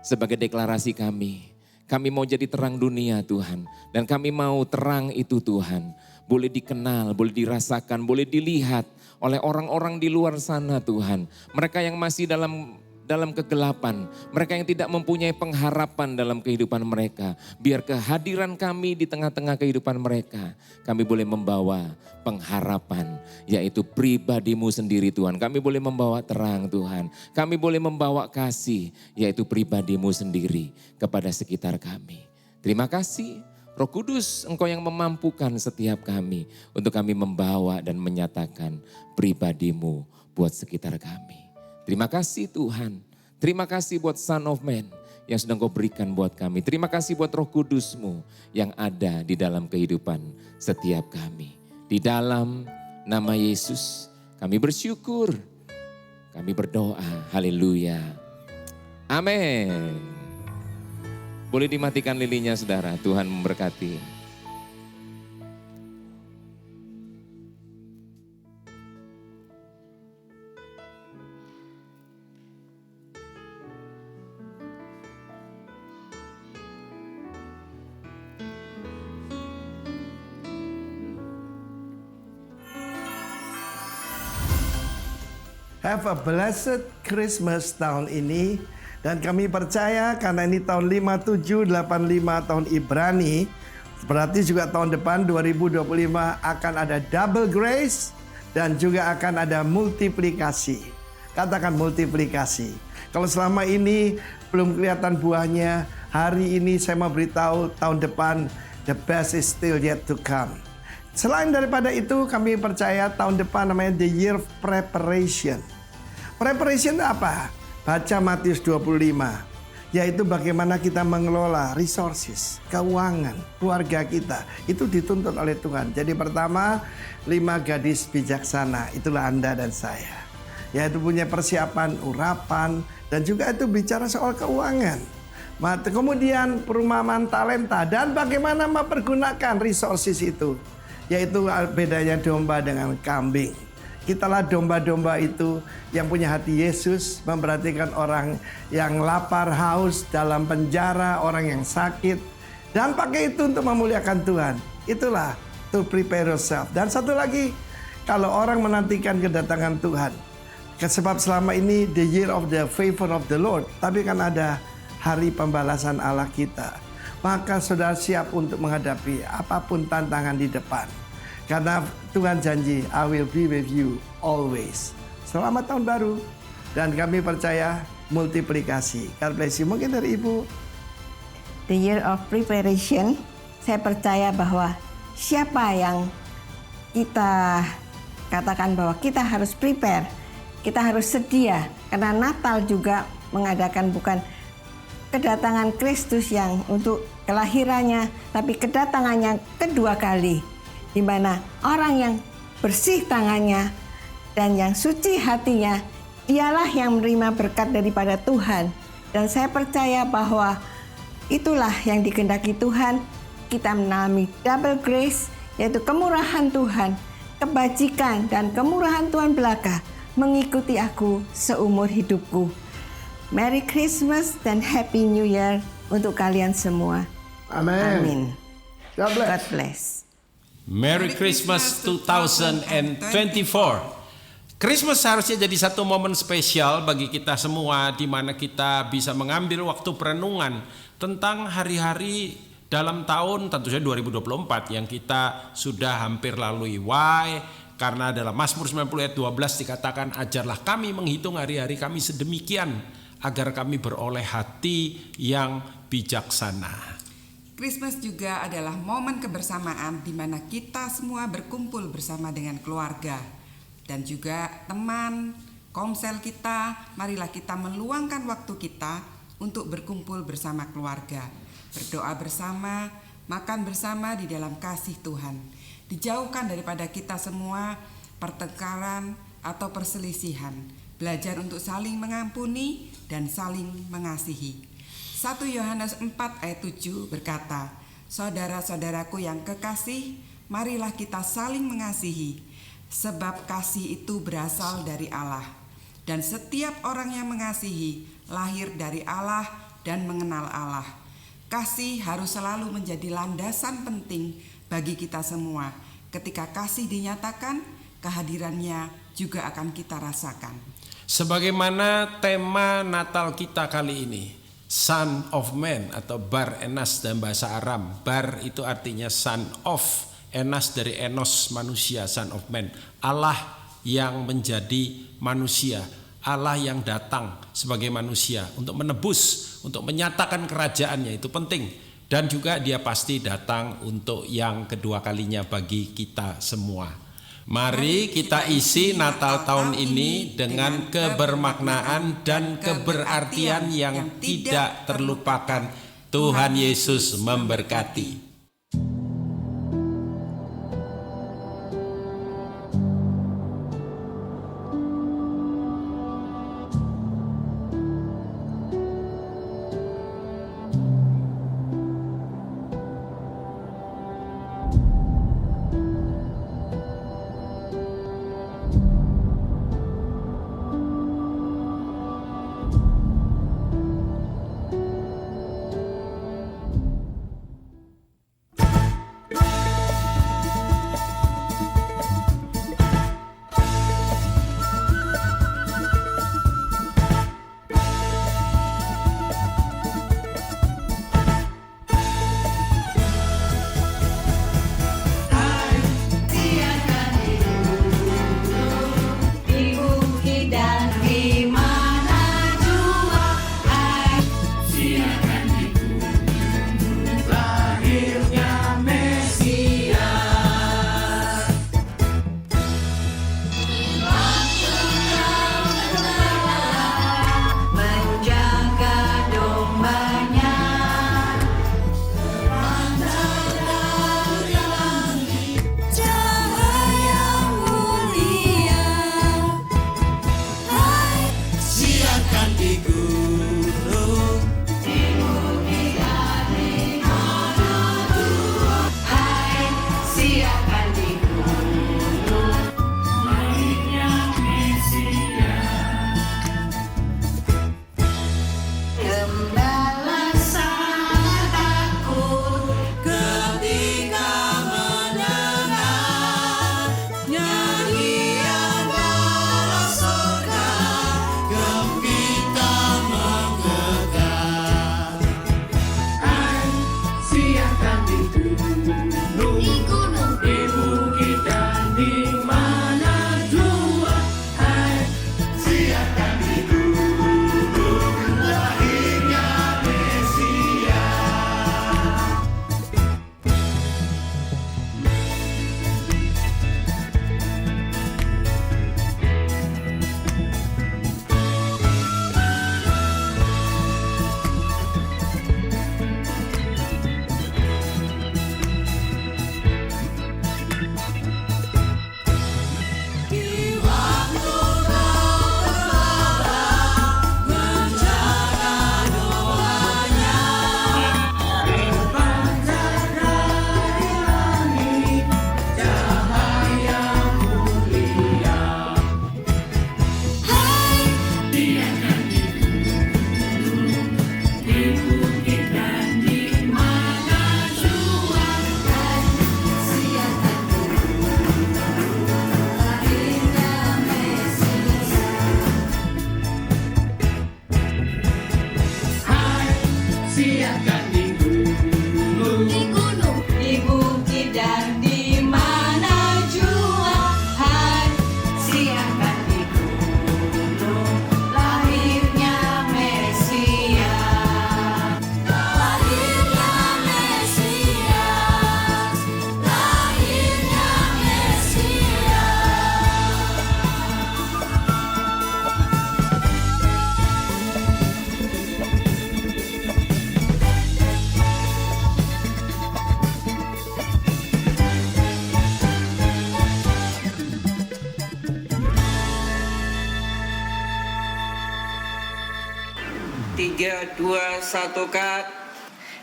sebagai deklarasi kami. Kami mau jadi terang dunia Tuhan. Dan kami mau terang itu Tuhan boleh dikenal, boleh dirasakan, boleh dilihat oleh orang-orang di luar sana Tuhan. Mereka yang masih dalam kegelapan, mereka yang tidak mempunyai pengharapan dalam kehidupan mereka. Biar kehadiran kami di tengah-tengah kehidupan mereka, kami boleh membawa pengharapan, yaitu pribadi-Mu sendiri Tuhan. Kami boleh membawa terang Tuhan, kami boleh membawa kasih, yaitu pribadi-Mu sendiri kepada sekitar kami. Terima kasih Roh Kudus, Engkau yang memampukan setiap kami untuk kami membawa dan menyatakan pribadi-Mu buat sekitar kami. Terima kasih Tuhan, terima kasih buat Son of Man yang sudah Engkau berikan buat kami. Terima kasih buat Roh Kudus-Mu yang ada di dalam kehidupan setiap kami. Di dalam nama Yesus kami bersyukur, kami berdoa, haleluya, amin. Boleh dimatikan lilinnya saudara, Tuhan memberkati. Have a blessed Christmas tahun ini. Dan kami percaya karena ini tahun 5785 tahun Ibrani, berarti juga tahun depan 2025 akan ada double grace dan juga akan ada multiplikasi. Katakan multiplikasi. Kalau selama ini belum kelihatan buahnya, hari ini saya mau beritahu tahun depan the best is still yet to come. Selain daripada itu, kami percaya tahun depan namanya the year of preparation. Preparation apa? Baca Matius 25, yaitu bagaimana kita mengelola resources, keuangan, keluarga kita. Itu dituntut oleh Tuhan. Jadi pertama, 5 gadis bijaksana, itulah Anda dan saya. Yaitu punya persiapan, urapan, dan juga itu bicara soal keuangan. Kemudian perumahan talenta dan bagaimana mempergunakan resources itu. Yaitu bedanya domba dengan kambing. Kitalah domba-domba itu yang punya hati Yesus, memperhatikan orang yang lapar, haus, dalam penjara, orang yang sakit. Dan pakai itu untuk memuliakan Tuhan. Itulah to prepare yourself. Dan satu lagi, kalau orang menantikan kedatangan Tuhan. Sebab selama ini the year of the favor of the Lord. Tapi kan ada hari pembalasan Allah kita. Maka saudara siap untuk menghadapi apapun tantangan di depan. Karena Tuhan janji, I will be with you always. Selamat tahun baru. Dan kami percaya multiplikasi. God bless you. Mungkin dari Ibu. The year of preparation, saya percaya bahwa siapa yang kita katakan bahwa kita harus prepare, kita harus sedia. Karena Natal juga mengadakan bukan kedatangan Kristus yang untuk kelahirannya, tapi kedatangannya kedua kali. Di mana orang yang bersih tangannya dan yang suci hatinya, dialah yang menerima berkat daripada Tuhan. Dan saya percaya bahwa itulah yang dikehendaki Tuhan, kita mengalami double grace, yaitu kemurahan Tuhan, kebajikan dan kemurahan Tuhan belaka mengikuti aku seumur hidupku. Merry Christmas dan Happy New Year untuk kalian semua. Amin. Amin. God bless. God bless. Merry Christmas 2024. Christmas harusnya jadi satu momen spesial bagi kita semua, di mana kita bisa mengambil waktu perenungan tentang hari-hari dalam tahun tentunya 2024 yang kita sudah hampir lalui. Why? Karena dalam Mazmur 90 ayat 12 dikatakan, ajarlah kami menghitung hari-hari kami sedemikian agar kami beroleh hati yang bijaksana. Christmas juga adalah momen kebersamaan di mana kita semua berkumpul bersama dengan keluarga dan juga teman, komsel kita. Marilah kita meluangkan waktu kita untuk berkumpul bersama keluarga. berdoa bersama, makan bersama di dalam kasih Tuhan. Dijauhkan daripada kita semua pertengkaran atau perselisihan. Belajar untuk saling mengampuni dan saling mengasihi. 1 Yohanes 4 ayat 7 berkata, "Saudara-saudaraku yang kekasih, marilah kita saling mengasihi, sebab kasih itu berasal dari Allah. Dan setiap orang yang mengasihi lahir dari Allah dan mengenal Allah." Kasih harus selalu menjadi landasan penting bagi kita semua. Ketika kasih dinyatakan, kehadirannya juga akan kita rasakan. Sebagaimana tema Natal kita kali ini, Son of Man atau Bar Enas dalam bahasa Aram. Bar itu artinya son of, Enas dari Enos, manusia, Son of Man. Allah yang menjadi manusia, Allah yang datang sebagai manusia untuk menebus, untuk menyatakan kerajaannya, itu penting. Dan juga dia pasti datang untuk yang kedua kalinya bagi kita semua. Mari kita isi Natal tahun ini dengan kebermaknaan dan keberartian yang tidak terlupakan. Tuhan Yesus memberkati. 3, 2, 1, cut.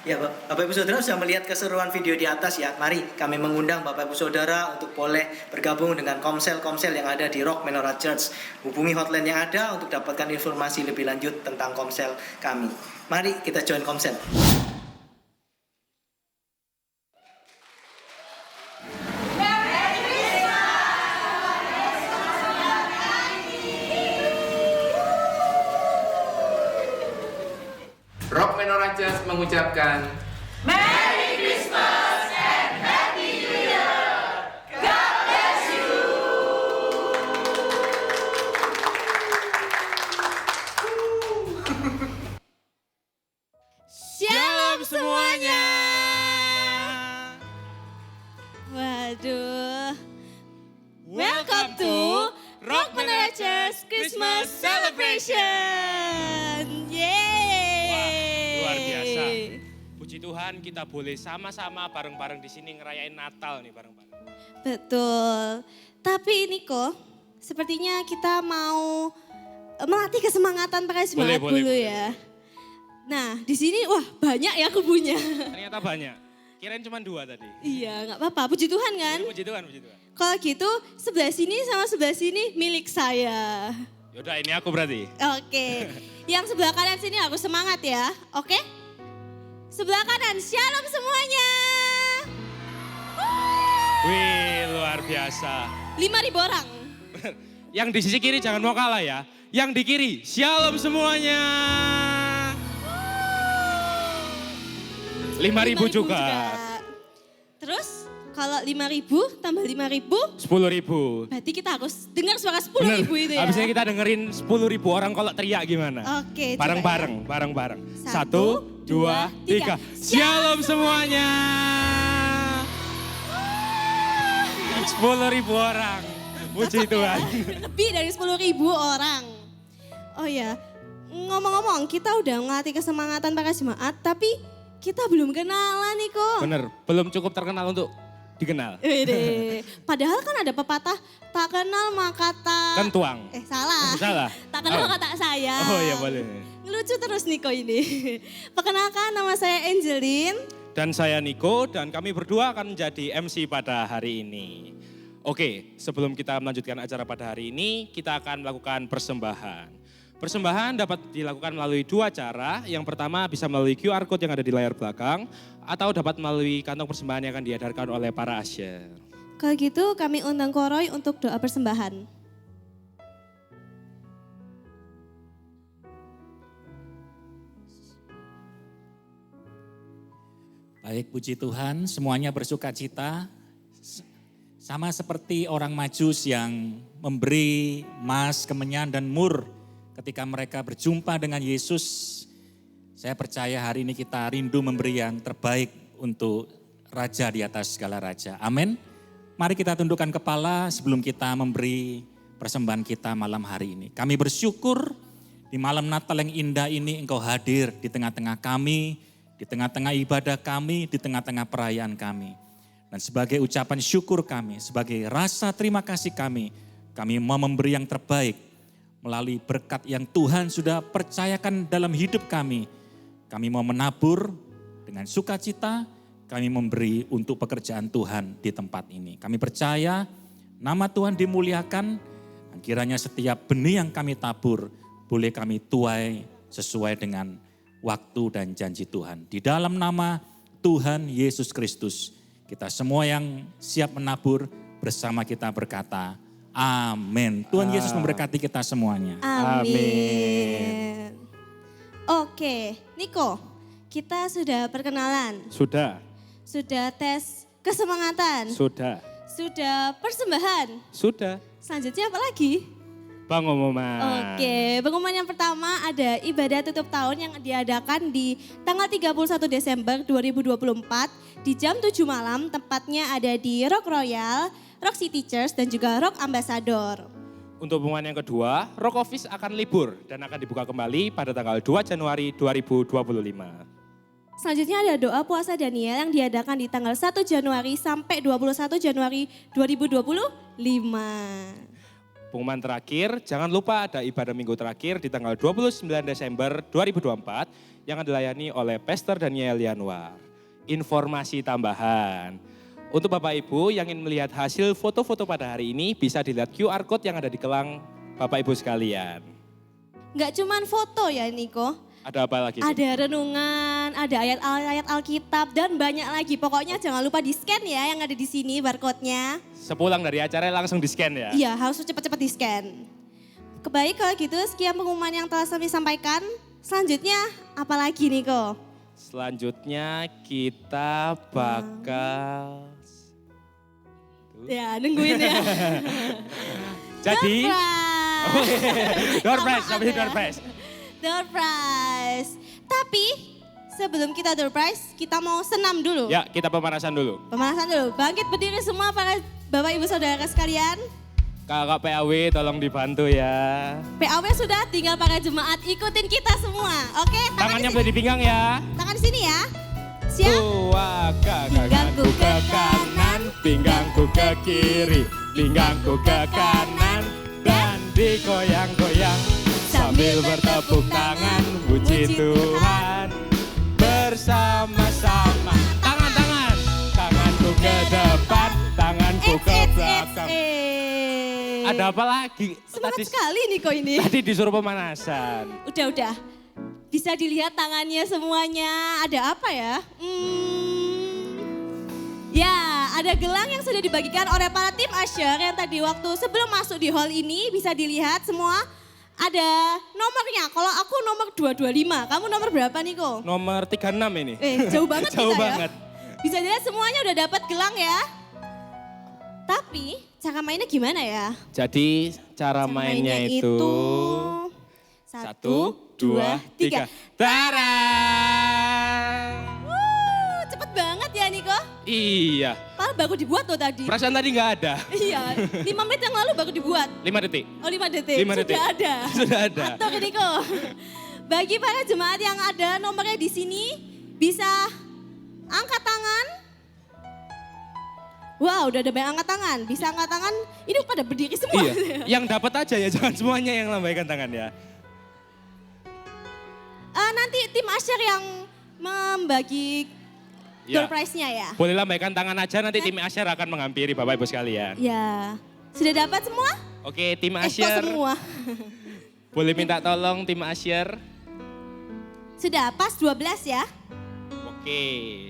Ya Bapak Ibu Saudara sudah melihat keseruan video di atas ya. Mari kami mengundang Bapak Ibu Saudara untuk boleh bergabung dengan komsel-komsel yang ada di Rock Menorah Church. Hubungi hotline yang ada untuk dapatkan informasi lebih lanjut tentang komsel kami. Mari kita join komsel. Rock Menorah Church mengucapkan Merry Christmas and Happy New Year. God bless you. Shalom semuanya. Waduh. Welcome to Rock Menorah Church Christmas Celebration. Yeay. Luar biasa. Puji Tuhan kita boleh sama-sama bareng-bareng di sini ngerayain Natal nih bareng-bareng. Betul. Tapi Niko, sepertinya kita mau melatih kesemangatan pakai semangat dulu ya. Nah, di sini wah banyak ya kubunya. Ternyata banyak. Kirain cuma 2 tadi. Iya, nggak apa-apa. Puji Tuhan kan? Puji Tuhan, puji Tuhan. Kalau gitu sebelah sini sama sebelah sini milik saya. Yaudah ini aku berarti. Oke. Yang sebelah kanan sini aku semangat ya. Oke? Sebelah kanan, shalom semuanya. Wih, luar biasa. 5.000 orang. Yang di sisi kiri jangan mau kalah ya. Yang di kiri, shalom semuanya. 5.000 juga. Terus kalau 5.000 tambah 5.000. 10.000. Berarti kita harus dengar suara 10.000 itu ya. Habisnya kita dengerin 10.000 orang kalau teriak gimana. Oke. Bareng-bareng, bareng-bareng. 1, 2, 3. 3. Shalom semuanya. 10.000 orang. Puji Tuhan. Lebih dari 10.000 orang. Oh ya, ngomong-ngomong kita udah ngelatih kesemangatan pakai jemaat, tapi kita belum kenalan nih kok. Bener, belum cukup terkenal untuk dikenal. Padahal kan ada pepatah, tak kenal maka tak... Kan tuang. Salah. Salah. Tak kenal maka tak sayang. Oh iya boleh. Lucu terus Niko ini. Perkenalkan nama saya Angelin. Dan saya Niko dan kami berdua akan menjadi MC pada hari ini. Oke, sebelum kita melanjutkan acara pada hari ini, kita akan melakukan persembahan. Persembahan dapat dilakukan melalui 2 cara. Yang pertama bisa melalui QR Code yang ada di layar belakang atau dapat melalui kantong persembahan yang akan diedarkan oleh para usher. Kalau gitu kami undang Koroy untuk doa persembahan. Baik, puji Tuhan, semuanya bersuka cita. Sama seperti orang Majus yang memberi emas, kemenyan, dan mur ketika mereka berjumpa dengan Yesus. Saya percaya hari ini kita rindu memberi yang terbaik untuk Raja di atas segala Raja. Amin. Mari kita tundukkan kepala sebelum kita memberi persembahan kita malam hari ini. Kami bersyukur di malam Natal yang indah ini Engkau hadir di tengah-tengah kami, di tengah-tengah ibadah kami, di tengah-tengah perayaan kami. Dan sebagai ucapan syukur kami, sebagai rasa terima kasih kami mau memberi yang terbaik melalui berkat yang Tuhan sudah percayakan dalam hidup kami. Kami mau menabur dengan sukacita, kami memberi untuk pekerjaan Tuhan di tempat ini. Kami percaya nama Tuhan dimuliakan, dan kiranya setiap benih yang kami tabur boleh kami tuai sesuai dengan waktu dan janji Tuhan. Di dalam nama Tuhan Yesus Kristus, kita semua yang siap menabur bersama kita berkata, amin. Tuhan Yesus memberkati kita semuanya. Amin. Oke, Niko, kita sudah perkenalan. Sudah. Sudah tes kesemangatan. Sudah. Sudah persembahan. Sudah. Selanjutnya apa lagi? Pengumuman. Oke, pengumuman yang pertama ada ibadah tutup tahun yang diadakan di tanggal 31 Desember 2024 di jam 7 malam. Tempatnya ada di Rock Royal, Rock City Church dan juga Rock Ambassador. Untuk pengumuman yang kedua, Rock Office akan libur dan akan dibuka kembali pada tanggal 2 Januari 2025. Selanjutnya ada doa puasa Daniel yang diadakan di tanggal 1 Januari sampai 21 Januari 2025. Pengumuman terakhir, jangan lupa ada ibadah minggu terakhir di tanggal 29 Desember 2024 yang dilayani oleh Pastor Daniel Yanuar. Informasi tambahan, untuk Bapak Ibu yang ingin melihat hasil foto-foto pada hari ini bisa dilihat QR Code yang ada di kelang Bapak Ibu sekalian. Nggak cuman foto ya Niko. Ada apa lagi? Ada renungan, ada ayat-ayat Alkitab dan banyak lagi. Pokoknya jangan lupa di-scan ya yang ada di sini barcode-nya. Sepulang dari acara langsung di-scan ya? Iya, harus cepat-cepat di-scan. Baik kalau gitu, sekian pengumuman yang telah kami sampaikan. Selanjutnya apa lagi Niko? Selanjutnya kita bakal... Ya, nungguin ya. Jadi... Door prize, sampai door prize. Door prize. Tapi sebelum kita door prize, kita mau senam dulu. Ya, kita pemanasan dulu. Pemanasan dulu. Bangkit berdiri semua para Bapak Ibu Saudara sekalian. Kakak PAW tolong dibantu ya. PAW sudah, tinggal para jemaat ikutin kita semua. Oke, tangannya boleh di pinggang ya. Tangan di sini ya. Siap? Pinggangku ke kanan, pinggangku ke kiri, pinggangku ke kanan dan digoyang-goyang sambil bertepuk tangan puji Tuhan bersama-sama. Tangan-tangan, tanganku ke depan, tanganku ke belakang. Ada apa lagi? Semangat sekali Niko ini. Tadi disuruh pemanasan. Udah. Bisa dilihat tangannya semuanya. Ada apa ya? Ya, ada gelang yang sudah dibagikan oleh para tim Usher yang tadi waktu sebelum masuk di hall ini bisa dilihat semua. Ada nomornya. Kalau aku nomor 225, kamu nomor berapa Niko? Nomor 36 ini. Jauh banget jauh kita banget. Ya. Bisa dilihat semuanya udah dapat gelang ya. Tapi cara mainnya gimana ya? Jadi cara mainnya itu 1, 2, 3. Tara! Cepet banget ya Niko? Iya. Padahal baru dibuat tuh tadi. Perasaan tadi nggak ada. Iya, 5 menit yang lalu baru dibuat. 5 detik. Oh 5 detik, 5 detik. Sudah ada. Sudah ada. Atau Niko. Bagi para jemaat yang ada nomornya di sini, bisa angkat tangan. Wow, udah ada banyak angkat tangan. Bisa angkat tangan, ini pada berdiri semua. Iya, yang dapat aja ya, jangan semuanya yang lambaikan tangan ya. Nanti tim Usher yang membagi door prize-nya ya. Boleh lambaikan tangan aja, nanti tim Usher akan menghampiri Bapak Ibu sekalian. Ya, sudah dapat semua? Oke, tim Kok Usher. semua? Boleh minta tolong tim Usher. Sudah pas 12 ya. Oke.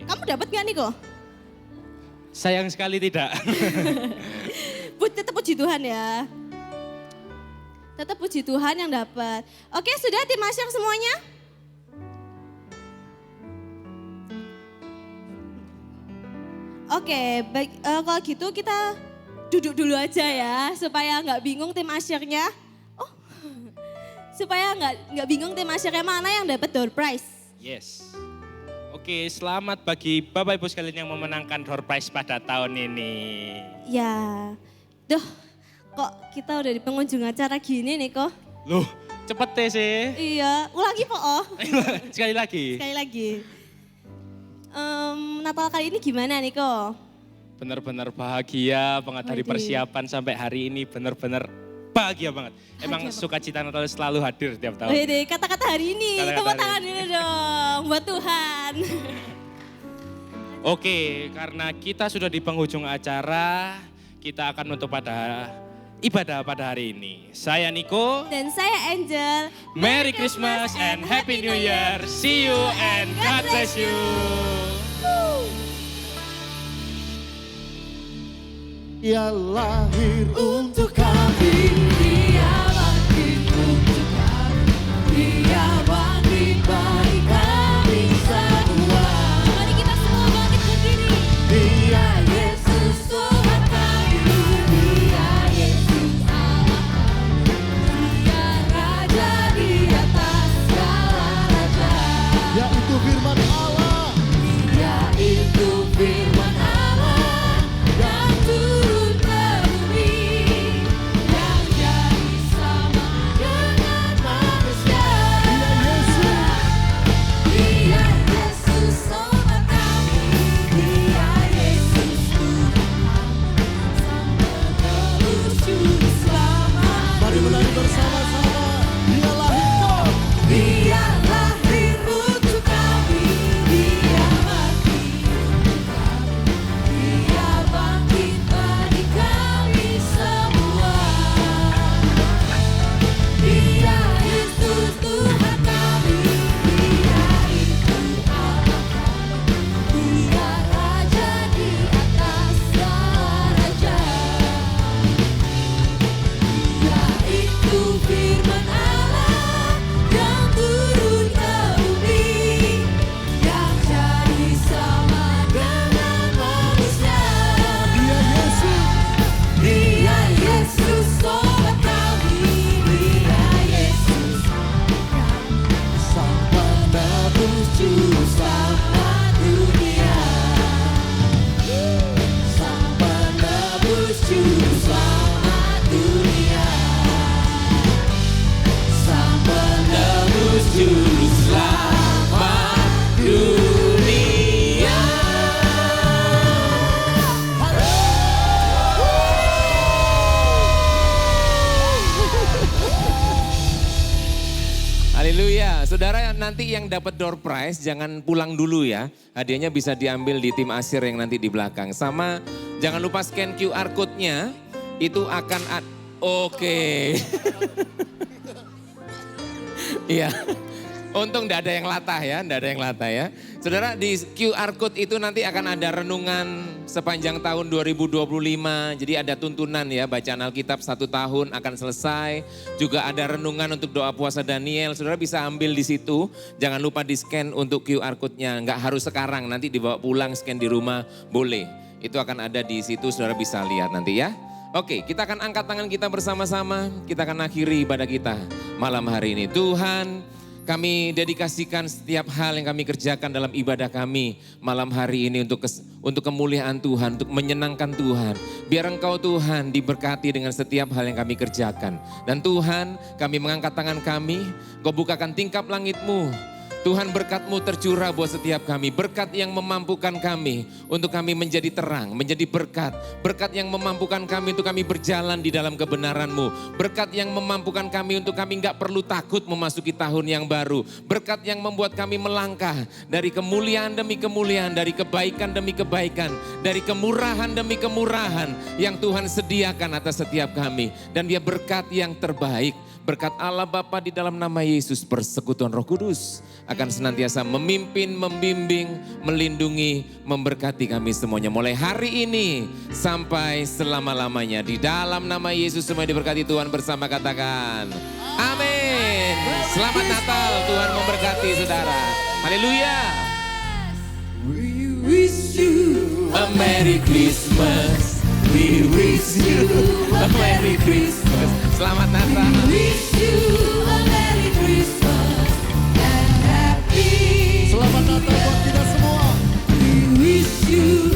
Kamu dapat gak Niko? Sayang sekali tidak. Tetap puji Tuhan ya. Tetap puji Tuhan yang dapat. Oke, sudah tim Usher semuanya? Oke, baik, kalau gitu kita duduk dulu aja ya, supaya nggak bingung tim Usher-nya. Oh, supaya nggak bingung tim Usher-nya mana yang dapat door prize. Yes. Oke, selamat bagi Bapak Ibu sekalian yang memenangkan door prize pada tahun ini. Ya, kok kita udah di pengunjung acara gini nih kok. Loh, cepet deh sih. Iya, ulangi po. Sekali lagi. Sekali lagi. Natal kali ini gimana nih kok? Benar-benar bahagia banget dari persiapan sampai hari ini, benar-benar bahagia banget. Emang sukacita Natal selalu hadir tiap tahun. Wih, kata-kata hari ini, tepuk tangan dulu dong buat Tuhan. Oke, karena kita sudah di penghujung acara, kita akan menutup pada ibadah pada hari ini. Saya Niko. Dan saya Angel. Merry Christmas and Happy New Year. See you and God bless you. Ia lahir untuk kami, Dia bangkit untuk kami, Dia bangkit bagi kami semua. Mari kita semua bangkit berdiri. Dia Yesus Tuhan kami, Dia Yesus Allah kami, Dia Raja di atas segala raja. Yaitu firman Allah, yaitu firman Allah yang turun ke bumi, yang saudara nanti yang dapat door prize jangan pulang dulu ya. Hadiahnya bisa diambil di tim Asir yang nanti di belakang. Sama jangan lupa scan QR code-nya. Itu akan Oke. Iya. Untung enggak ada yang latah ya, enggak ada yang latah ya. Saudara, di QR Code itu nanti akan ada renungan sepanjang tahun 2025. Jadi ada tuntunan ya, bacaan Alkitab 1 tahun akan selesai. Juga ada renungan untuk doa puasa Daniel. Saudara bisa ambil di situ. Jangan lupa di scan untuk QR Code-nya. Enggak harus sekarang, nanti dibawa pulang, scan di rumah, boleh. Itu akan ada di situ, saudara bisa lihat nanti ya. Oke, kita akan angkat tangan kita bersama-sama. Kita akan akhiri ibadah kita malam hari ini. Tuhan, kami dedikasikan setiap hal yang kami kerjakan dalam ibadah kami malam hari ini untuk kemuliaan Tuhan, untuk menyenangkan Tuhan. Biar Engkau Tuhan diberkati dengan setiap hal yang kami kerjakan. Dan Tuhan, kami mengangkat tangan kami, Engkau bukakan tingkap langit-Mu. Tuhan, berkat-Mu tercurah buat setiap kami. Berkat yang memampukan kami untuk kami menjadi terang, menjadi berkat. Berkat yang memampukan kami untuk kami berjalan di dalam kebenaran-Mu. Berkat yang memampukan kami untuk kami enggak perlu takut memasuki tahun yang baru. Berkat yang membuat kami melangkah dari kemuliaan demi kemuliaan, dari kebaikan demi kebaikan, dari kemurahan demi kemurahan yang Tuhan sediakan atas setiap kami. Dan dia berkat yang terbaik. Berkat Allah Bapa di dalam nama Yesus, persekutuan Roh Kudus akan senantiasa memimpin, membimbing, melindungi, memberkati kami semuanya. Mulai hari ini sampai selama-lamanya. Di dalam nama Yesus semua diberkati Tuhan bersama, katakan amin. Selamat Natal, Tuhan memberkati saudara. Haleluya. We wish you a Merry Christmas. We wish you a Merry Christmas. Selamat Natal. We wish you a Merry Christmas and Happy. Selamat Natal buat kita semua. We wish you